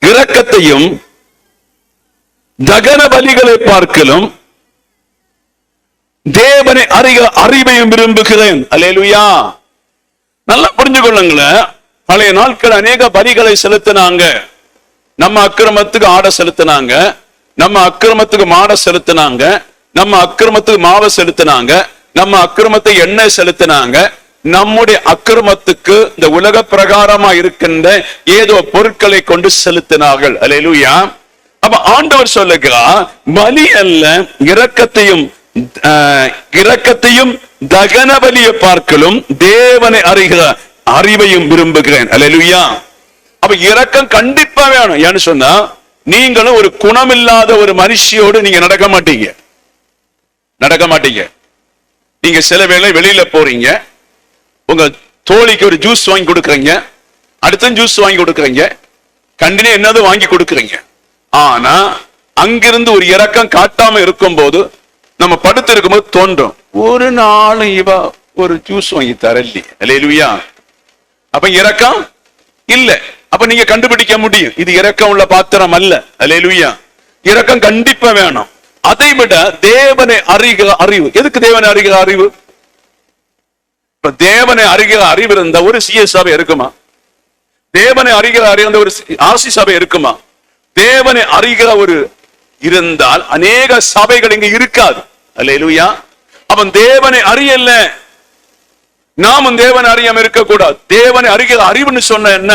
S1: இரக்கத்தையும் தகன பலிகளை பார்க்கலும் தேவனை அறிவையும் விரும்புகிறேன். அல்லேலூயா. நல்லா புரிஞ்சு கொள்ளுங்களேன். பழைய நாட்கள் அநேக பலிகளை செலுத்தினாங்க. நம்ம அக்கிரமத்துக்கு ஆடை செலுத்தினாங்க, நம்ம அக்கிரமத்துக்கு மாடை செலுத்தினாங்க, நம்ம அக்கிரமத்துக்கு மாவை செலுத்தினாங்க, நம்ம அக்கிரமத்தை எண்ணெய் செலுத்தினாங்க. நம்முடைய அக்கிரமத்துக்கு இந்த உலக பிரகாரமா இருக்கின்ற ஏதோ பொருட்களை கொண்டு செலுத்தினார்கள். அல்லேலூயா. அப்ப அப்ப ஆண்டவர் சொல்லுகிறார், பலி அல்ல இரக்கத்தையும் தகன பலியை பார்க்கலும் தேவனை அறிகிற அறிவையும் விரும்புகிறேன். அல்லேலூயா. அப்ப இரக்கம் கண்டிப்பா வேணும். ஏன்னு சொன்னா, நீங்களும் ஒரு குணமில்லாத ஒரு மனுஷியோடு நீங்க நடக்க மாட்டீங்க. நீங்க சில வேளை வெளியில போறீங்க, உங்க தோழிக்கு ஒரு ஜூஸ் வாங்கி கொடுக்குறீங்க, அடுத்த ஜூஸ் வாங்கி கொடுக்குறீங்க, கண்டினியூ என்னது வாங்கி கொடுக்குறீங்க. ஆனா அங்கிருந்து ஒரு இரக்கம் காட்டாம இருக்கும் போது, நம்ம படுத்து இருக்கும்போது தோன்றும், ஒரு நாள் இவ ஒரு ஜூஸ் வாங்கி தரலி. அல்லேலூயா. அப்ப இரக்கம் இல்ல. அப்ப நீங்க கண்டுபிடிக்க முடியும், இது இரக்கம் உள்ள பாத்திரம் அல்ல. அல்லேலூயா. இரக்கம் கண்டிப்பா வேணும். அதை விட தேவனை அறிகிற அறிவு. எதுக்கு தேவனை அறிகிற அறிவு? இப்ப தேவனை அறிகிற அறிவு இருந்த ஒரு சிஎஸ் சபை இருக்குமா? தேவனை அறிகிற அறிந்த ஒரு ஆர்சி சபை இருக்குமா? தேவனை அறிகிற ஒரு இருந்தால் அநேக சபைகள் இங்க இருக்காது. அல்லேலூயா. அவன் தேவனை அறியல, நாமும் தேவனை அறியாம இருக்க கூடாது. தேவனை அறிகிற அறிவுன்னு சொன்ன என்ன,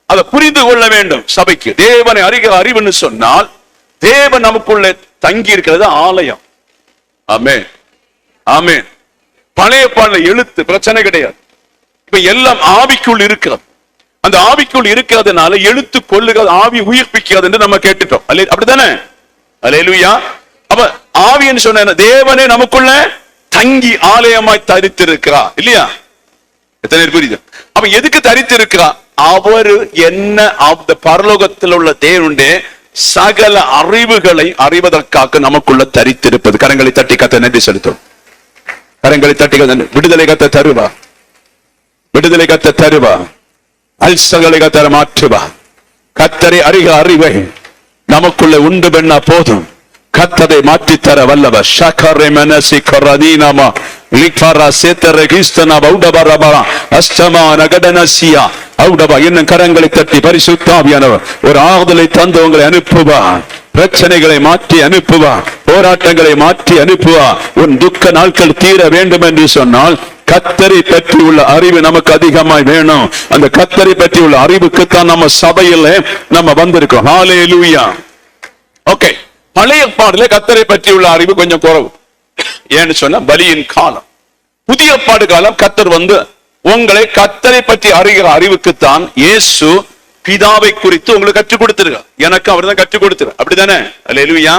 S1: அதை புரிந்து கொள்ள வேண்டும். சபைக்கு தேவனை அறிகிற அறிவுன்னு சொன்னால், தேவன் நமக்குள்ள தங்கி இருக்கிறது ஆலயம். ஆமென், ஆமென். பழைய பாடல எழுத்து பிரச்சனை கிடையாது. இப்ப எல்லாம் ஆவிக்குள் இருக்கிறது. அந்த ஆவிக்குள் இருக்கிறதுனால எழுத்து கொள்ளுகிறது, ஆவி உயிர்ப்பிக்கிறது என்று நம்ம கேட்டுட்டோம். அப்படித்தானே? அல்லேலூயா. அப்ப ஆவின்னு சொன்ன தேவனே நமக்குள்ள தங்கி ஆலயமாய் தரித்திருக்கிறா இல்லையா? எத்தனை புரியுது? அப்ப எதுக்கு தரித்திருக்கிறா? அவரு என்ன பரலோகத்தில் உள்ள தேவனுடைய சகல அறிவுகளை அறிவதற்காக நமக்குள்ள தரித்திருப்பது. கரங்களை தட்டி கத்த நன்றி செலுத்தும். கரங்களை தட்டி விடுதலை கத்த தருவா, விடுதலை கத்த தருவா, அல்சகளை கத்தர மாற்றுவா. கத்தரை அறிக அறிவை நமக்குள்ள உண்டு பண்ணா போதும், கத்தரை மாற்றி தர வல்லவர். ஷகரே மனசி கரதீனமா லிக்ஃபரா சேத்தர கிஸ்தனா பௌடபரபா அஸ்தமா நகடனசியா அவுடபா. இன்னும் கரங்களை தட்டி பரிசுத்த ஆவியானவர் ஒரு ஆறுதலை தந்து உங்களை அனுப்புவார். பிரச்சனைகளை மாற்றி அனுப்புவார், போராட்டங்களை மாற்றி அனுப்புவார். உன் துக்க நாட்கள் தீர வேண்டும் என்று சொன்னால் கத்தரை பற்றி உள்ள அறிவு நமக்கு அதிகமாய் வேணும். அந்த கத்தரை பற்றி உள்ள அறிவுக்குத்தான் நம்ம சபையில நம்ம வந்திருக்கோம். ஹல்லேலூயா. ஓகே, பழைய பாடல கத்தரை பற்றி உள்ள அறிவு கொஞ்சம் குறைவு. ஏன்னு சொன்னா பலியின் காலம். புதிய பாடு காலம் கத்தர் வந்து உங்களை கத்தரை பற்றி அறிகிற அறிவுக்குத்தான் இயேசு பிதாவை குறித்து உங்களுக்கு கற்றுக் கொடுத்திருக்கார். எனக்கு அவர் தான் கற்றுக் கொடுத்தார். அப்படித்தானே? அல்லேலூயா.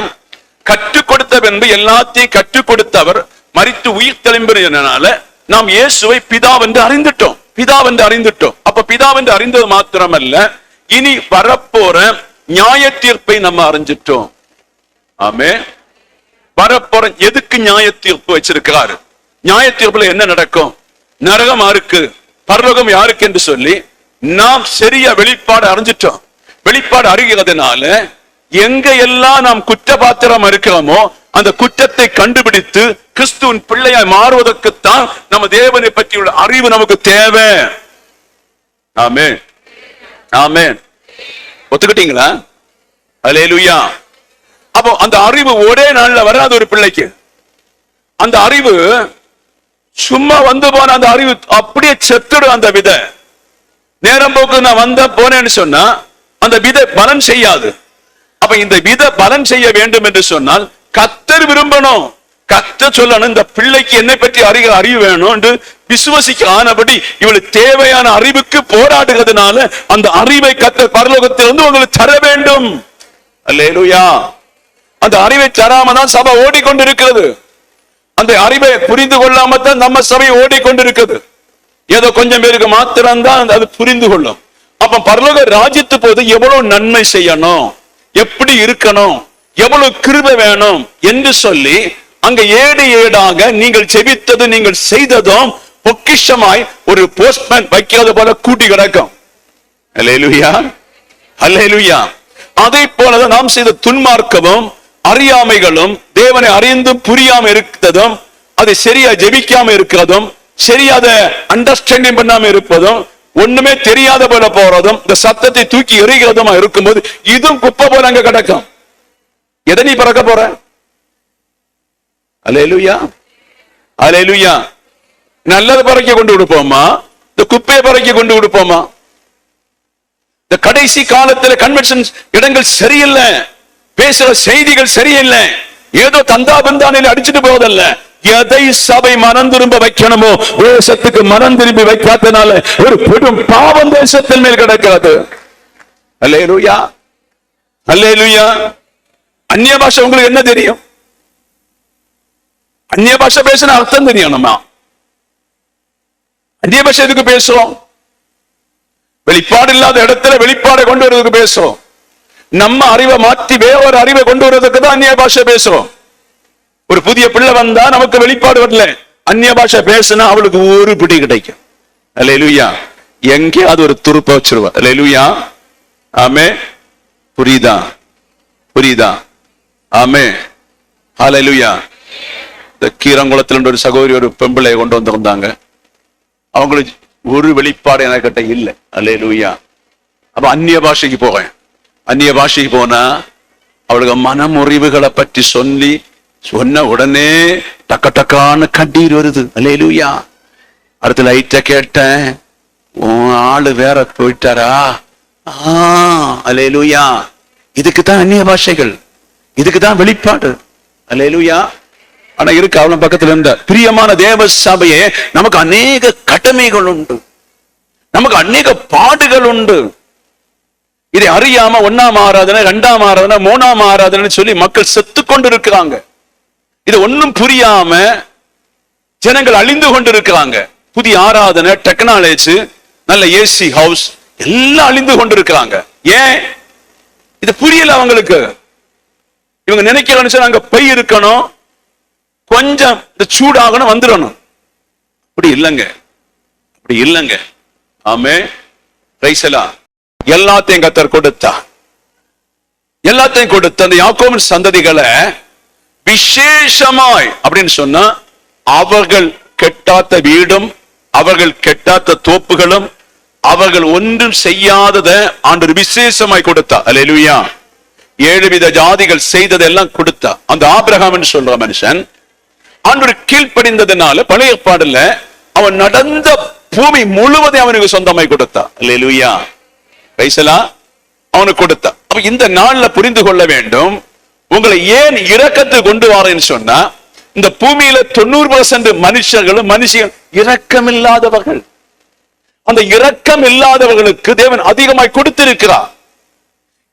S1: கற்றுக் கொடுத்த பின்பு எல்லாத்தையும் கற்றுக் கொடுத்தவர் மரித்து உயிர் தெளிம்பினால நாம் இயேசுவை பிதாவென்று அறிந்துட்டோம். பிதாவென்று அறிந்துட்டோம். அப்ப பிதாவென்று அறிந்தது மாத்திரமல்ல, இனி வரப்போற நியாய தீர்ப்பை நம்ம அறிஞ்சிட்டோம். ஆமே. வரப்போற எதுக்கு நியாய தீர்ப்பு வச்சிருக்கிறாரு? நியாய தீர்ப்புல என்ன நடக்கும்? நரகம் யாருக்கு, பரலோகம் யாருக்கு என்று சொல்லி நாம் சரியா வெளிப்பாடு அறிஞ்சிட்டோம். வெளிப்பாடு அறிகிறதுனால எங்க எல்லாம் நாம் குற்றபாத்திரம் இருக்கிறோமோ அந்த குற்றத்தை கண்டுபிடித்து கிறிஸ்துவின் பிள்ளையாய் மாறுவதற்குத்தான் நம்ம தேவனை பற்றி உள்ள அறிவு நமக்கு தேவை. ஆமென், ஆமென். ஒத்துக்கிட்டீங்களா? அல்லேலூயா. அப்போ அந்த அறிவு ஒரே நாள்ல வராது ஒரு பிள்ளைக்கு. அந்த அறிவு சும்மா வந்து போன அந்த அறிவு அப்படியே செத்துடும். அந்த விதை நேரம் போக்கு நான் வந்த போனேன்னு சொன்னா அந்த விதை பலன் செய்யாது. அப்ப இந்த விதை பலன் செய்ய வேண்டும் என்று சொன்னால் கத்தர் விரும்பணும், கத்தர் சொல்லணும், இந்த பிள்ளைக்கு என்னை பற்றி அறிகிற அறிவு வேணும் என்று விசுவசிக்க. ஆனபடி இவளுக்கு தேவையான அறிவுக்கு போராடுகிறதுனால அந்த அறிவை கத்தர் பரலோகத்திலிருந்து உங்களுக்கு தர வேண்டும். அல்லேலூயா. அந்த அறிவை தராம தான் சபை ஓடிக்கொண்டிருக்கிறது. அந்த அறிவை புரிந்து கொள்ளாம தான் நம்ம சபை ஓடிக்கொண்டிருக்கிறது. ஏதோ கொஞ்சம் பேருக்கு மாத்திரம்தான் அது புரிந்து கொள்ளும். அப்ப பரலோக ராஜ்யத்து போது எவ்வளவு நன்மை செய்யணும், எப்படி இருக்கணும், எவ்வளவு கிருபை வேணும் என்று சொல்லி அங்க ஏடு ஏடாக நீங்கள் செபித்தது நீங்கள் செய்ததும் பொக்கிஷமாய் ஒரு போஸ்ட்மேன் வைக்கிறது போல கூட்டி கிடக்கும். அல்லேலூயா, அல்லேலூயா. அதை போலதான் நாம் செய்த துன்மார்க்கமும் அறியாமைகளும் தேவனை அறிந்தும் புரியாம இருக்கிறதும் அதை சரியா ஜெபிக்காம இருக்கிறதும் சரியாத அண்டர்ஸ்டாண்டிங் பண்ணாம இருப்பதும் ஒண்ணுமே தெரியாத போல போறதும் இந்த சத்தத்தை தூக்கி எறிகிறதுமா இருக்கும்போது இதுவும் குப்பை போல அங்க கிடக்கும். எதை நீ பறக்க போற? அல்லேலூயா, அல்லேலூயா. நல்லது பறக்க கொண்டு கொடுப்போமா, இந்த குப்பையை பறக்க கொண்டு கொடுப்போமா? இந்த கடைசி காலத்துல கன்வென்ஷன் இடங்கள் சரியில்லை. பேசுற செய்திகள் சரியில்லை, ஏதோ தந்தா பந்தானில் அடிச்சுட்டு போவதல்ல. எதை சபை மனம் திரும்ப வைக்கணுமோ தேசத்துக்கு மனம் திரும்பி வைக்காதனால ஒரு பெரும் பாவம் தேசத்தின் மேல் கிடக்கிறது. அல்லேலூயா, அல்லேலூயா. அந்நிய பாஷை உங்களுக்கு என்ன தெரியும்? அந்நிய பாஷை பேசின அர்த்தம் தெரியும். நம்ம அந்நிய பாஷை எதுக்கு பேசுறோம்? வெளிப்பாடு இல்லாத இடத்துல வெளிப்பாடை கொண்டு வருவதற்கு பேசுறோம். நம்ம அறிவை மாற்றி வேறொரு அறிவை கொண்டு வருவதற்கு தான் அந்நிய பாஷை பேசுறோம். ஒரு புதிய பிள்ளை வந்தா நமக்கு வெளிப்பாடு வரல, அந்நிய பாஷை பேசினா அவளுக்கு ஒரு பிடி கிடைக்கும். அல்லேலூயா. எங்கே அது ஒரு துருப்ப வச்சிருவா. அல்லேலூயா. ஆமே. புரியுதா? புரியுதா? ஆமே. ஹல்லேலூயா. இந்த கீரங்குளத்தில் ஒரு சகோதரி ஒரு பெம்பிளையை கொண்டு வந்திருந்தாங்க. அவங்களுக்கு ஒரு வெளிப்பாடு எனக்கிட்ட இல்லை. அல்லேலூயா. அப்ப அந்நிய பாஷைக்கு போறேன். அந்நிய பாஷைக்கு போனா அவளுக்கு மனமுறிவுகளை பற்றி சொல்லி சொன்ன உடனே டக்க டக்கான்னு கண்ணீர் வருது. அல்லேலூயா. அடுத்த லைட்ட கேட்டேன், ஆளு வேற போயிட்டாரா? அல்லேலூயா. இதுக்குதான் அந்நிய பாஷைகள், இதுக்குதான் வெளிப்பாடு. அல்லேலூயா. ஆனா இருக்கு அவள பக்கத்துல இருந்த பிரியமான தேவ சபையே, நமக்கு அநேக கடமைகள் உண்டு, நமக்கு அநேக பாடுகள் உண்டு. இதை அறியாம 1ஆம் ஆராதனை, 2ஆம் ஆராதனை, 3ஆம் ஆராதனை சொல்லி மக்கள் செத்து கொண்டு இருக்கிறாங்க. இது ஒன்னும் புரியாம ஜனங்கள் அழிந்து கொண்டு இருக்கிறாங்க. புதிய ஆராதனை, டெக்னாலஜி, நல்ல ஏசி ஹவுஸ் எல்லாம் அழிந்து கொண்டு இருக்கிறாங்க. ஏன்? இது புரியல அவங்களுக்கு. இவங்க நினைக்கிறாங்க அங்க பை இருக்கணும், கொஞ்சம் இந்த சூடாகணும், வந்துடணும். அப்படி இல்லைங்க, அப்படி இல்லைங்க. ஆமே. ரைசலா. எல்லாத்தையும் கர்த்தர் கொடுத்தா, எல்லாத்தையும் கொடுத்த அந்த யாக்கோபின் சந்ததிகளை விசேஷமாய் அப்படின்னு சொன்னா, அவர்கள் கெட்டாத்த வீடும் அவர்கள் கெட்டாத்த தோப்புகளும் அவர்கள் ஒன்றும் செய்யாதத ஆண்டவர் விசேஷமாய் கொடுத்தா. அல்லேலூயா. 7 வித ஜாதிகள் செய்ததெல்லாம் கொடுத்தா. அந்த ஆபிரகாம் சொல்ற மனுஷன் ஆண்டவர் கீழ்ப்படிந்ததுனால பழைய பாடல அவன் நடந்த பூமி முழுவதையும் அவனுக்கு சொந்தமாய் கொடுத்தா. அல்லேலூயா. ரைசலா. அவனுக்கு கொடுத்தா. அப்ப இந்த நாள்ல புரிந்து கொள்ள வேண்டும், உங்களை ஏன் இரக்கத்துக்கு கொண்டு வரேன்னு சொன்னா, இந்த பூமியில 90% மனுஷர்களும் மனுஷிகள் இரக்கம் இல்லாதவர்கள். அந்த இரக்கம் இல்லாதவர்களுக்கு தேவன் அதிகமாய் கொடுத்திருக்கிறார்.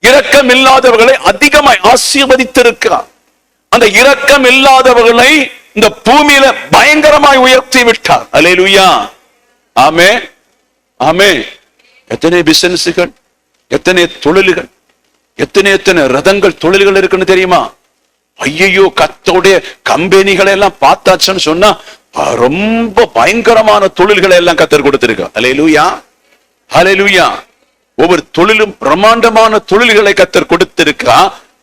S1: இரக்கம் இல்லாதவர்களை அதிகமாய் ஆசீர்வதித்திருக்கிறார். அந்த இரக்கம் இல்லாதவர்களை இந்த பூமியில பயங்கரமாய் உயர்த்தி விட்டார். அல்லேலூயா. ஆமே. ஆமே. எத்தனை பிசினஸ்கள், எத்தனை தொழில்கள், எத்தனை ரதங்கள், தொழில்கள் இருக்குன்னு தெரியுமா? ஐயோ, கர்த்தருடைய கம்பெனிகளை எல்லாம் பார்த்தாச்சுன்னு சொன்னா ரொம்ப பயங்கரமான தொழில்களை எல்லாம் கர்த்தர் கொடுத்திருக்கார். அல்லேலூயா. அல்லேலூயா. ஒவ்வொரு தொழிலும் பிரம்மாண்டமான தொழில்களை கர்த்தர் கொடுத்திருக்கா.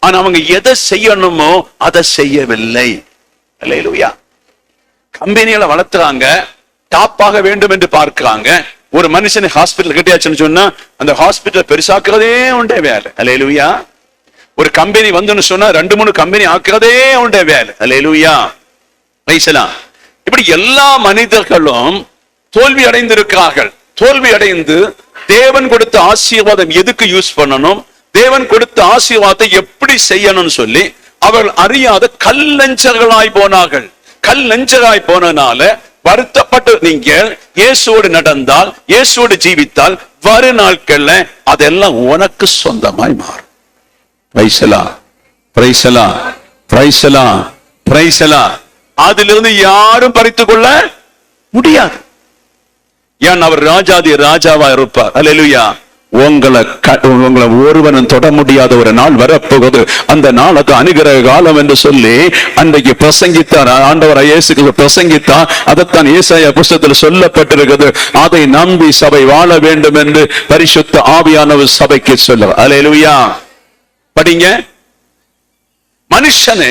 S1: ஆனா அவங்க எதை செய்யணுமோ அதை செய்யவில்லை. அல்லேலூயா. கம்பெனிகளை வளர்த்துறாங்க, டாப்பாக வேண்டும் என்று பார்க்கிறாங்க. ஒரு மனுஷனை ஹாஸ்பிட்டல் கட்டியாச்சுன்னு சொன்னா அந்த ஹாஸ்பிட்டல் பெருசாக்குறதே உண்டே வேலை. அல்லேலூயா. ஒரு கம்பெனி வந்துன்னு சொன்னா 2-3 கம்பெனி ஆக்குறதே உண்டே வேலை. அல்லேலூயா. ரைசலாம். இப்படி எல்லா மனிதர்களும் தோல்வி அடைந்திருக்கிறார்கள். தோல்வி அடைந்து தேவன் கொடுத்த ஆசீர்வாதம் எதுக்கு யூஸ் பண்ணணும், தேவன் கொடுத்த ஆசீர்வாதத்தை எப்படி செய்யணும்னு சொல்லி அவர்கள் அறியாத கல்லஞ்சர்களாய் போனார்கள். கல்லஞ்சராய் போனனால வருத்தப்பட்டு நீங்க இயேசுவோடு நடந்தால், இயேசுவோடு ஜீவித்தால் வரு நாட்கள்ல அதெல்லாம் உனக்கு சொந்தமாய் மாறும். பிரைசலா, பிரைசலா, பிரைசலா, பிரைசலா. அதிலிருந்து யாரும் பறித்துக் கொள்ள முடியாது. ஏன்? அவர் ராஜாதி ராஜாவா இருப்பார். அல்லேலூயா. உங்களை ஒருவனும் தொட முடியாத ஒரு நாள் வரப்போகுது. அந்த நாளுக்கு அனுகிரக காலம் என்று சொல்லி அன்றைக்கு பிரசங்கித்தார் ஆண்டவர் இயேசு பிரசங்கித்தார். அதைத்தான் ஏசாயா புஸ்தகத்தில் சொல்லப்பட்டிருக்கிறது. அதை நம்பி சபை வாழ வேண்டும் என்று பரிசுத்த ஆவியானவர் சபைக்கு சொல்லுவார். அல்லேலூயா. படிங்க. மனுஷனே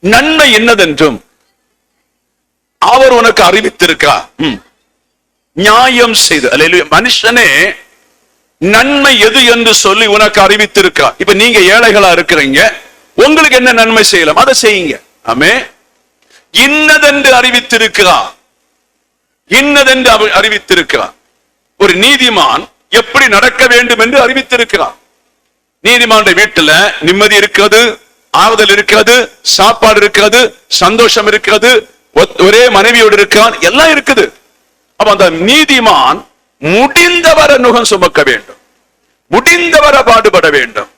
S1: நன்மை என்னதென்றும் அவர் உனக்கு அறிவித்திருக்கிறார். நியாயம் செய்து. அல்லேலூயா. மனுஷனே நன்மை எது என்று சொல்லி உனக்கு அறிவித்திருக்கிறார். இப்ப நீங்க ஏழைகளா இருக்கிறீங்க, உங்களுக்கு என்ன நன்மை செய்யலாம் அதை செய்யுங்க. ஆமே. இன்னதென்று அறிவித்திருக்கிறார், இன்னதென்று அறிவித்திருக்கிறார். ஒரு நீதிமான் எப்படி நடக்க வேண்டும் என்று அறிவித்திருக்கிறார். நீதிமானுடைய வீட்டுல நிம்மதி இருக்கிறது, ஆறுதல் இருக்கிறது, சாப்பாடு இருக்கிறது, சந்தோஷம் இருக்கிறது, ஒரே மனைவியோடு இருக்கிறான், எல்லாம் இருக்குது. அப்ப அந்த நீதிமான் முடிந்தவரை நுகம் சுமக்க வேண்டும், முடிந்தவரை பாடுபட வேண்டும்,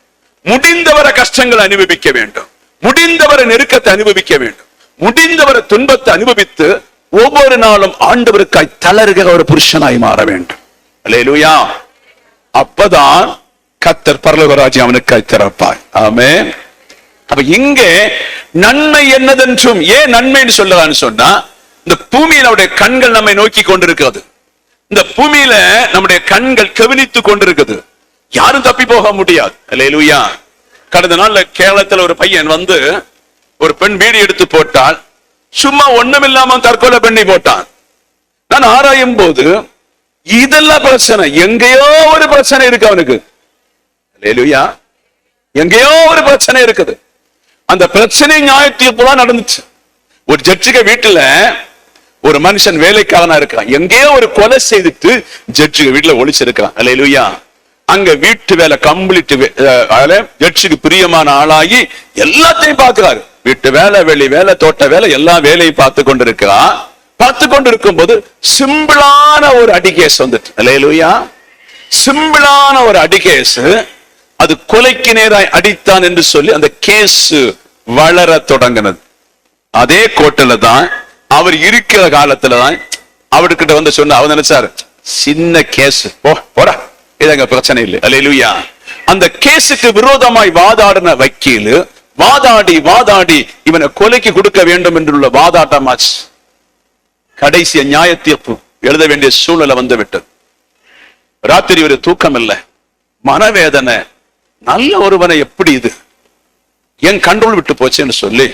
S1: முடிந்தவரை கஷ்டங்களை அனுபவிக்க வேண்டும், முடிந்தவரை நெருக்கத்தை அனுபவிக்க வேண்டும், முடிந்தவரை துன்பத்தை அனுபவித்து ஒவ்வொரு நாளும் ஆண்டவருக்காய் தளருகிற ஒரு புருஷனாய் மாற வேண்டும். அல்லேலூயா. அப்பதான் கர்த்தர் பரலோக ராஜ்யம் அவனுக்காய் திறப்பாய். ஆமென். அப்ப இங்கே நன்மை என்னதென்றும் ஏன் நன்மைன்னு சொல்லலான்னு சொன்னா, இந்த பூமியில அவருடைய கண்கள் நம்மை நோக்கி கொண்டிருக்கிறது. இந்த பூமியில நம்முடைய கண்கள் கவனித்து கொண்டிருக்குது. யாரும் தப்பி போக முடியாது. அல்லேலூயா. கடந்த நாள்ல கேரளத்துல ஒரு பையன் வந்து ஒரு பெண் வீடியோ எடுத்து போட்டால், சும்மா ஒண்ணுமில்லாம தற்கொலை பண்ணி போட்டான். நான் ஆராயும் போது இதெல்லாம் பிரச்சனை, எங்கேயோ ஒரு பிரச்சனை இருக்கு அவனுக்கு. அல்லேலூயா. எங்கேயோ ஒரு பிரச்சனை இருக்குது. அந்த பிரச்சனை நியாய தீர்ப்பு தான் நடந்துச்சு. ஒரு ஜட்ஜுக்கு வீட்டுல ஒரு மனுஷன் வேலைக்காரனா இருக்கான், எங்கேயோ ஒரு கொலை செய்துட்டு ஜட்ஜுக்கு வீட்டுல ஒளிச்சிருக்கான். அல்லேலூயா. அங்க வீட்டு வேலை கம்ப்ளீட், ஜட்ஜுக்கு பிரியமான ஆளாகி எல்லாத்தையும் பார்க்கிறாரு. வீட்டு வேலை, வெளி வேலை, தோட்ட வேலை, எல்லா வேலையும் பார்த்து கொண்டிருக்கிறான். பார்த்து கொண்டிருக்கும் போது சிம்பிளான ஒரு அடிகேஸ் வந்துட்டு. அல்லேலூயா. சிம்பிளான ஒரு அடிகேஸ், அது கொலைக்கு நேராய் அடித்தான் என்று சொல்லி அந்த கேஸ் வளர தொடங்கினது. அதே கோர்ட்ல தான் அவர் இருக்கிற காலத்துல தான் அவர்கிட்ட வந்து சொன்ன, அவர் நினைச்சாரு சின்ன கேஸ், போடா, இதங்க பிரச்சனை இல்லை. அல்லேலூயா. அந்த கேஸுக்கு விரோதமாய் வாதாடின வக்கீல் வாதாடி வாதாடி இவனை கொலைக்கு கொடுக்க வேண்டும் என்றுள்ள வாதாட்டமாச்சு. கடைசிய நியாய தீர்ப்பு எழுத வேண்டிய சூழ்நிலை வந்து விட்டது. ராத்திரி ஒரு தூக்கம் இல்லை, மனவேதனை. நல்ல ஒருவனை எப்படி இது என் கண்ட்ரோல் விட்டு போச்சுன்னு சொல்லி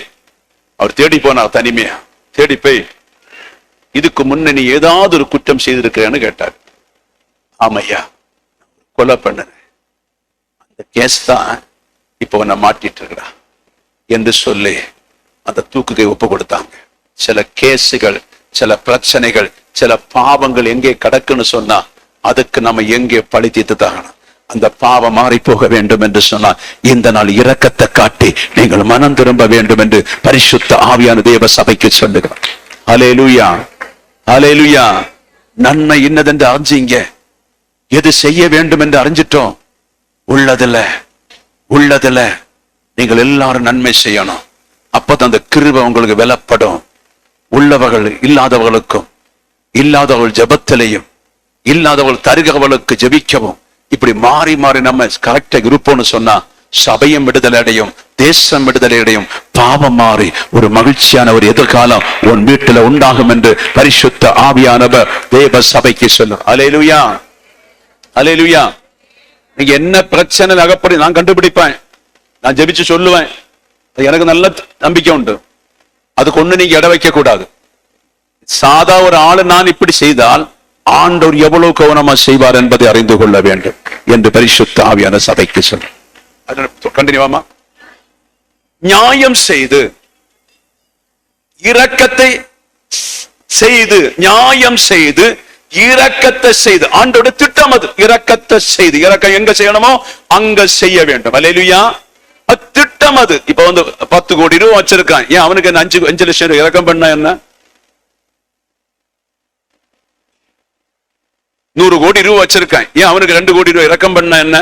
S1: அவர் தேடி போனார். தனிமையா தேடி போய், இதுக்கு முன்ன நீ ஏதாவது ஒரு குற்றம் செய்திருக்கிறேன்னு கேட்டார். ஆமையா, கொலை பண்ண அந்த கேஸ் தான் இப்போ உன்னை மாட்டிட்டு இருக்கிறா என்று சொல்லி அந்த தூக்குகை ஒப்பு கொடுத்தாங்க. சில கேஸுகள், சில பிரச்சனைகள், சில பாவங்கள் எங்கே கிடக்குன்னு சொன்னா அதுக்கு நம்ம எங்கே பழி தீர்த்து தாகணும். அந்த பாவம் மாறி போக வேண்டும் என்று சொன்னால் இந்த நாள் இரக்கத்தை காட்டி நீங்கள் மனம் திரும்ப வேண்டும் என்று பரிசுத்த ஆவியான தேவ சபைக்கு சொல்லுகிறார். அல்லேலூயா. அல்லேலூயா. நன்மை இன்னதென்று அறிஞ்சீங்க, எது செய்ய வேண்டும் என்று அறிஞ்சிட்டோம். உள்ளதுல நீங்கள் எல்லாரும் நன்மை செய்யணும். அப்பதான் அந்த கிருபை உங்களுக்கு வெலப்படும். உள்ளவர்கள் இல்லாதவர்களுக்கும், இல்லாதவர்கள் ஜெபத்திலையும், இல்லாதவர்கள் தருகிறவர்களுக்கு ஜெபிக்கவும், இப்படி மாறி மாறி நம்ம கரெக்டா இருப்போம்னு சொன்னா சபையும் விடுதலை அடையும், தேசம் விடுதலை அடையும், பாவம் மாறி ஒரு மகிழ்ச்சியான ஒரு எதிர்காலம் உன் வீட்டுல உண்டாகும் என்று பரிசுத்த ஆவியானவர் தேவ சபைக்கு சொல்லும். அல்லேலூயா. அல்லேலூயா. நீங்க என்ன பிரச்சனை அகப்படி நான் கண்டுபிடிப்பேன், நான் ஜெபிச்சு சொல்லுவேன். எனக்கு நல்ல நம்பிக்கை உண்டு. அதுக்கு ஒண்ணு நீங்க இட வைக்க கூடாது. சாதா ஒரு ஆளு நான் இப்படி செய்தால் ஆண்டவர் எவ்வளவு கவனமா செய்வார் என்பதை அறிந்து கொள்ள வேண்டும் என்று பரிசுத்த ஆவியான சபைக்கு சொல்லும். கண்டினியூவாமா. நியாயம் செய்து, இரக்கத்தை செய்து, நியாயம் செய்து, இரக்கத்தை செய்து, ஆண்டோட திட்டம் அது. இரக்கத்தை செய்து, இரக்கம் எங்க செய்யணுமோ அங்க செய்ய வேண்டும். அல்லேலூயா. திட்டம் அது. இப்ப வந்து 10 கோடி ரூபாய் வச்சிருக்கான், ஏன் அவனுக்கு 5 லட்சம் ரூபாய் இரக்கம் பண்ண என்ன? 100 கோடி ரூபாய் வச்சிருக்கான், ஏன் அவனுக்கு 2 கோடி ரூபாய் இரக்கம் பண்ண என்ன?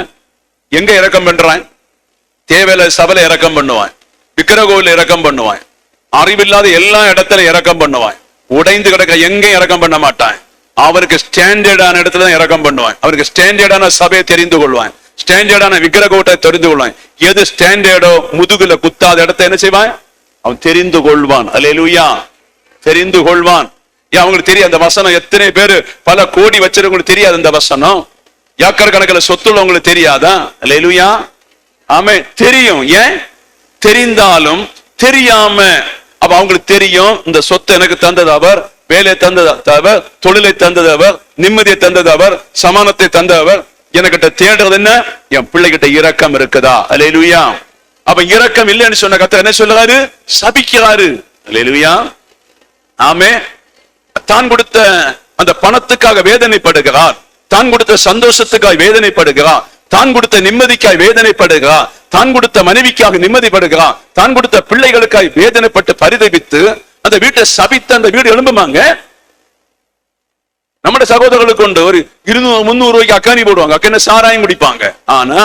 S1: எங்க இரக்கம் பண்றான்? தேவையில்ல சபையில இரக்கம் பண்ணுவான், விக்கிரகோவில் இரக்கம் பண்ணுவான், அறிவில்லாத எல்லா இடத்துல இரக்கம் பண்ணுவான், உடைந்து கிடக்க எங்க இரக்கம் பண்ண மாட்டான். அவனுக்கு ஸ்டாண்டர்டான இடத்துல தான் இரக்கம் பண்ணுவான். அவனுக்கு ஸ்டாண்டர்டான சபையை தெரிந்து கொள்வான், ஸ்டாண்டர்டான விக்கிரகோட்டை தெரிந்து கொள்வான். எது ஸ்டாண்டர்டோ முதுகுல குத்தாத இடத்தை என்ன செய்வான்? அவன் தெரிந்து கொள்வான். அல்லேலூயா. தெரிந்து கொள்வான். அவங்களுக்கு தெரியும் அந்த வசனம். எத்தனை பேரு பல கோடி வச்சிருக்கவங்களுக்கு தெரியாது அந்த வசனம். ஏக்கர் கணக்கில் சொத்துள்ளவங்களுக்கு தெரியாதா? அல்லேலூயா. ஆமே, தெரியும். ஏன் தெரிந்தாலும் தெரியாம அப்ப அவங்களுக்கு தெரியும், இந்த சொத்தை எனக்கு தந்தது அவர், வேலையை தந்தது அவர், தொழிலை தந்தது அவர், நிம்மதியை தந்தது அவர், சமானத்தை தந்தவர். எனக்கிட்ட தேடுறது என்ன? என் பிள்ளைகிட்ட இரக்கம் இருக்குதா? அல்லேலூயா. அப்ப இரக்கம் இல்லைன்னு சொன்ன கர்த்தர் என்ன சொல்றாரு? சபிக்கிறாரு. அல்லேலூயா. ஆமே. தான் கொடுத்த அந்த பணத்துக்காக வேதனைப்படுகிறார், தான் கொடுத்த சந்தோஷத்துக்காக வேதனைப்படுகிறார், தான் கொடுத்த நிம்மதிக்காய் வேதனைப்படுகிறான், தான் கொடுத்த மனைவிக்காக நிம்மதிப்படுகிறான், தான் கொடுத்த பிள்ளைகளுக்காய் வேதனைப்பட்டு பரிதவித்து அந்த வீட்டை சபித்து அந்த வீடு எழும்புமாங்க. நம்முடைய சகோதரர்களுக்கு கொண்டு ஒரு 200-300 ரூபாய்க்கு அக்கானி போடுவாங்க, அக்கா சாராயம் குடிப்பாங்க, ஆனா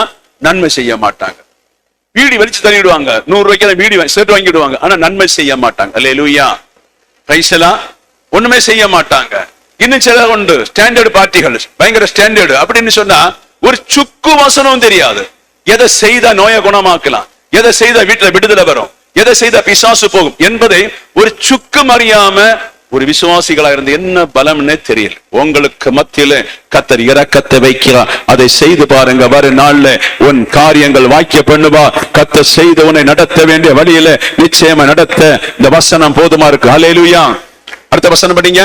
S1: நன்மை செய்ய மாட்டாங்க. வீடு வெளிச்சு தள்ளிடுவாங்க, 100 ரூபாய்க்கு வீடு சேர்த்து வாங்கிடுவாங்க, ஆனா நன்மை செய்ய மாட்டாங்க. அல்லேலூயா, பிரைஸ் எல்லாம் ஒண்ணுமே செய்ய மாட்டாங்க. இன்னும் சில உண்டு ஸ்டாண்டர்டு பார்ட்டிகள், பயங்கர ஸ்டாண்டர்டு அப்படின்னு சொன்னா ஒரு சுக்கு வசனம் தெரியாது. எதை செய்தா நோயை குணமாக்கலாம், எதை செய்தா வீட்டுல விடுதலை வரும், எதை செய்தா பிசாசு போகும் என்பதை ஒரு சுக்கும் அறியாம ஒரு விசுவாசிகளா இருந்து என்ன பலம்னே தெரியல. உங்களுக்கு மத்தியில கர்த்தர் இரக்கத்தை வைக்கிறார், அதை செய்து பாருங்க. வரும் நாள்ல உன் காரியங்கள் வாக்கிய பண்ணுவா. கர்த்தர் செய்து உன்னை நடத்த வேண்டிய வழியில நிச்சயமா நடத்த இந்த வசனம் போதுமா இருக்கு. ஹல்லேலூயா. அடுத்த வசனம் படிங்க.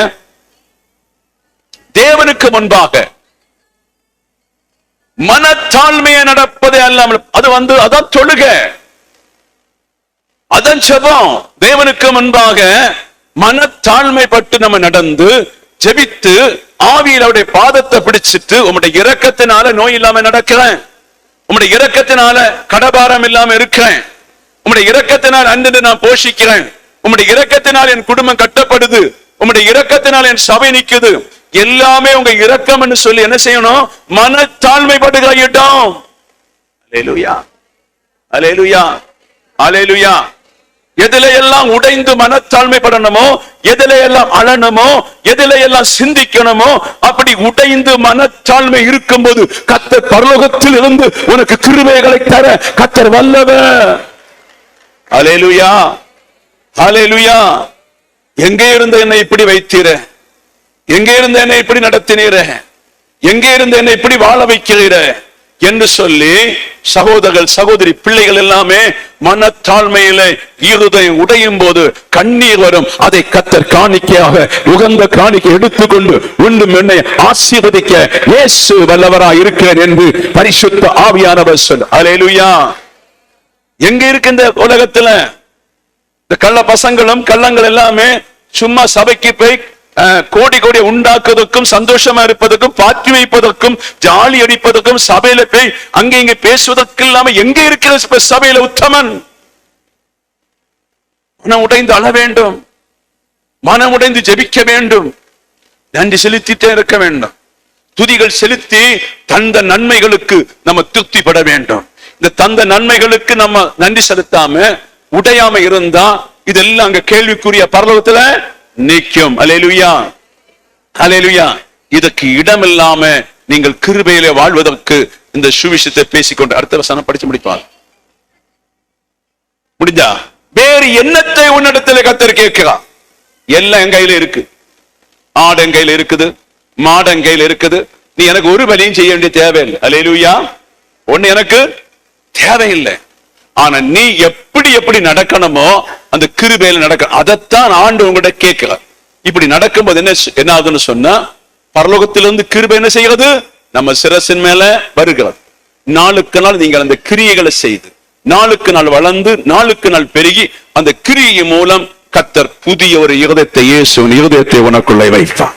S1: தேவனுக்கு முன்பாக மனத்தாழ்மையை நடப்பதே அல்லாமல், அது அதான் தொழுகை, அதன் செபம். தேவனுக்கு முன்பாக மனத்தாழ்மைப்பட்டு நம்ம நடந்து ஜெபித்து ஆவியில் அவருடைய பாதத்தை பிடிச்சிட்டு, உம்முடைய இரக்கத்தினால நோய் இல்லாம நடக்கிறேன், உம்முடைய இரக்கத்தினால கடபாரம் இல்லாம இருக்கிறேன், உம்முடைய இரக்கத்தினால் அன்று நான் போஷிக்கிறேன், உம்முடைய இரக்கத்தினால் என் குடும்பம் கட்டப்படுது, உம்முடைய இரக்கத்தினால் என் சபை நிக்குது, எல்லாமே உங்க இரக்கம் சொல்லி என்ன செய்யணும்? மனத்தாழ்மைப்படுகிற இடம். அல்லேலூயா, அல்லேலூயா, அல்லேலூயா. எதில எல்லாம் உடைந்து மனத்தாழ்மைப்படணுமோ, எதில எல்லாம் அழணுமோ, எதில எல்லாம் சிந்திக்கணுமோ, அப்படி உடைந்து மனத்தாழ்மை இருக்கும்போது கர்த்தர் பரலோகத்தில் இருந்து உனக்கு கிருபைகளை தர கர்த்தர் வல்லவர். அல்லேலூயா, அல்லேலூயா. எங்கே இருந்து என்னை இப்படி வைத்தீர, எங்கே இருந்து என்னை இப்படி நடத்தினீர, எங்கே இருந்து என்னை இப்படி வாழ வைக்கிறீர என்று சொல்லி சகோதரர்கள் சகோதரி பிள்ளைகள் எல்லாமே மனத்தாழ்மையில இருதயம் உடையும் போது கண்ணீர் வரும். அதை கர்த்தர் காணிக்கையாக உகந்த காணிக்கை எடுத்துக்கொண்டு உண்டும் என்னை ஆசீர்வதிக்க இயேசு வல்லவராய் இருக்கிறேன் என்று பரிசுத்த ஆவியானவர் சொல். அல்லேலூயா. எங்க இருக்கு இந்த உலகத்துல இந்த கள்ள பசங்களும் கள்ளங்கள் எல்லாமே சும்மா சபைக்கு போய் கோடி கோடி உண்டாக்குவதற்கும் சந்தோஷமா இருப்பதற்கும் பாத்தி வைப்பதற்கும் ஜாலி அடிப்பதற்கும் சபையில போய் அங்க இங்க பேசுவதற்கு இல்லாம எங்க இருக்கிற சபையில உத்தமன்? மனம் உடைந்து அழ வேண்டும், மனம் உடைந்து ஜெபிக்க வேண்டும், நன்றி செலுத்திட்டே இருக்க வேண்டும், துதிகள் செலுத்தி தந்த நன்மைகளுக்கு நம்ம திருப்திப்பட வேண்டும். இந்த தந்த நன்மைகளுக்கு நம்ம நன்றி செலுத்தாம உடையாம இருந்தா இதெல்லாம் அங்க கேள்விக்குரிய பரலோகத்துல நிற்கும். அல்லேலூயா, அல்லேலூயா. இதற்கு இடம் இல்லாம நீங்கள் கிருபையிலே வாழ்வதற்கு இந்த சுவிசேஷத்தை பேசிக்கொண்டு அடுத்த வசனம் படிச்சு முடிப்பார். முடிஞ்சா வேறு என்னத்தை உன்னிடத்துல கர்த்தர் கேட்கிறார்? எல்லாம் என் கையில இருக்கு, ஆடு என் கையில இருக்குது, மாடு என் கையில இருக்குது, நீ எனக்கு ஒரு வழியும் செய்ய வேண்டிய தேவையில்லை. அல்லேலூயா. ஒண்ணு எனக்கு தேவையில்லை, ஆனா நீ எப்படி எப்படி நடக்கணுமோ அந்த கிருபையில நடக்க, அதைத்தான் ஆண்டு உங்கள்கிட்ட கேட்கல. இப்படி நடக்கும்போது என்ன ஆகுதுன்னு சொன்னா பரலோகத்திலிருந்து கிருபை என்ன செய்கிறது? நம்ம சிரசின் மேல வருகிறது. நாளுக்கு நாள் நீங்கள் அந்த கிரியைகளை செய்து நாளுக்கு நாள் வளர்ந்து நாளுக்கு நாள் பெருகி அந்த கிரியை மூலம் கர்த்தர் புதிய ஒரு இருதயத்தை, இயேசுவின் இருதயத்தை உனக்குள்ளே வைப்பார்.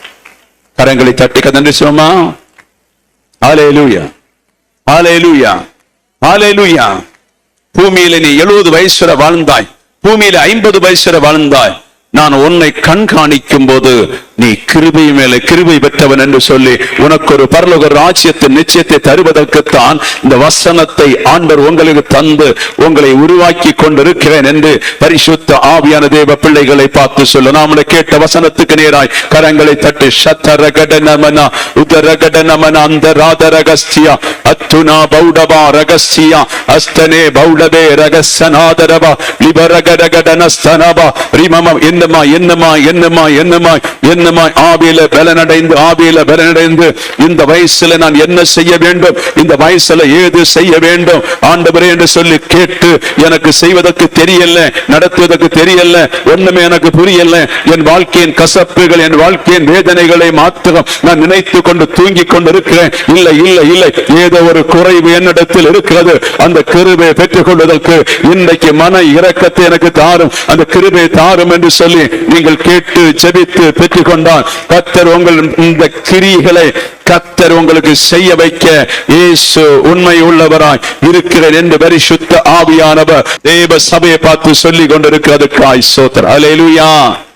S1: கரங்களை தட்டி நன்றி சொல்லுமா. ஹல்லேலூயா, ஹல்லேலூயா, ஹல்லேலூயா. பூமியில நீ 70 வயசு வரை வாழ்ந்தாய், பூமியில 50 வயசு வரை வாழ்ந்தாய். நான் உன்னை கண்காணிக்கும் போது நீ கிருபை மேலே கிருபை பெற்றவன் என்று சொல்லி உனக்கு ஒரு பரலோக ராஜ்யத்தின் நிச்சயத்தை தருவதற்குத்தான் இந்த வசனத்தை ஆண்டவர் உங்களுக்கு தந்து உங்களை உருவாக்கி கொண்டிருக்கிறேன் என்று பரிசுத்த ஆவியான தேவ பிள்ளைகளை பார்த்து சொல்ல. நாம கேட்ட வசனத்துக்கு நேராய் கரங்களை தட்டி சத்தரகடனமனா உதரகடனமனா அந்த ராதரகஸ்தியா அத்துனா பௌடபா ரகஸ்தியா அஸ்தனே பௌடபே ரகசனாதரபா லிபரகடகடனஸ்தனபா ரிமம என்னமா என்னமா என்னமா என்னமா என்னமா ஆவியில பலனடைந்து ஆவியில பலனடைந்து இந்த வயசுல நான் என்ன செய்ய வேண்டும், இந்த வயசுல ஏது செய்ய வேண்டும் ஆண்டவரே என்று சொல்லி கேட்டு எனக்கு செய்வதற்கு தெரியல, நடத்துவதற்கு தெரியல, ஒண்ணுமே எனக்கு புரியல, என் வாழ்க்கையின் கசப்புகள் என் வாழ்க்கையின் வேதனைகளை மாத்திரம் நான் நினைத்து கொண்டு தூங்கி கொண்டு இருக்கிறேன். இல்லை இல்லை இல்லை, ஏதோ ஒரு குறைவு என்னிடத்தில் இருக்கிறது. அந்த கிருபையை பெற்றுக் கொள்வதற்கு இன்றைக்கு மன இரக்கத்தை எனக்கு தாரும், அந்த கிருபையை தாரும் என்று சொல்லி நீங்கள் கேட்டு ஜெபித்து பெற்றுக்கொண்டு தான். கர்த்தர் உங்கள் இந்த கிரியைகளை கர்த்தர் உங்களுக்கு செய்ய வைக்க இயேசு உண்மை உள்ளவராய் இருக்கிறார் என்று பரிசுத்த ஆவியானவர் தேவ சபையை பார்த்து சொல்லிக் கொண்டிருக்கிறதுக்காய் ஸ்தோத்திரம். அல்லேலூயா.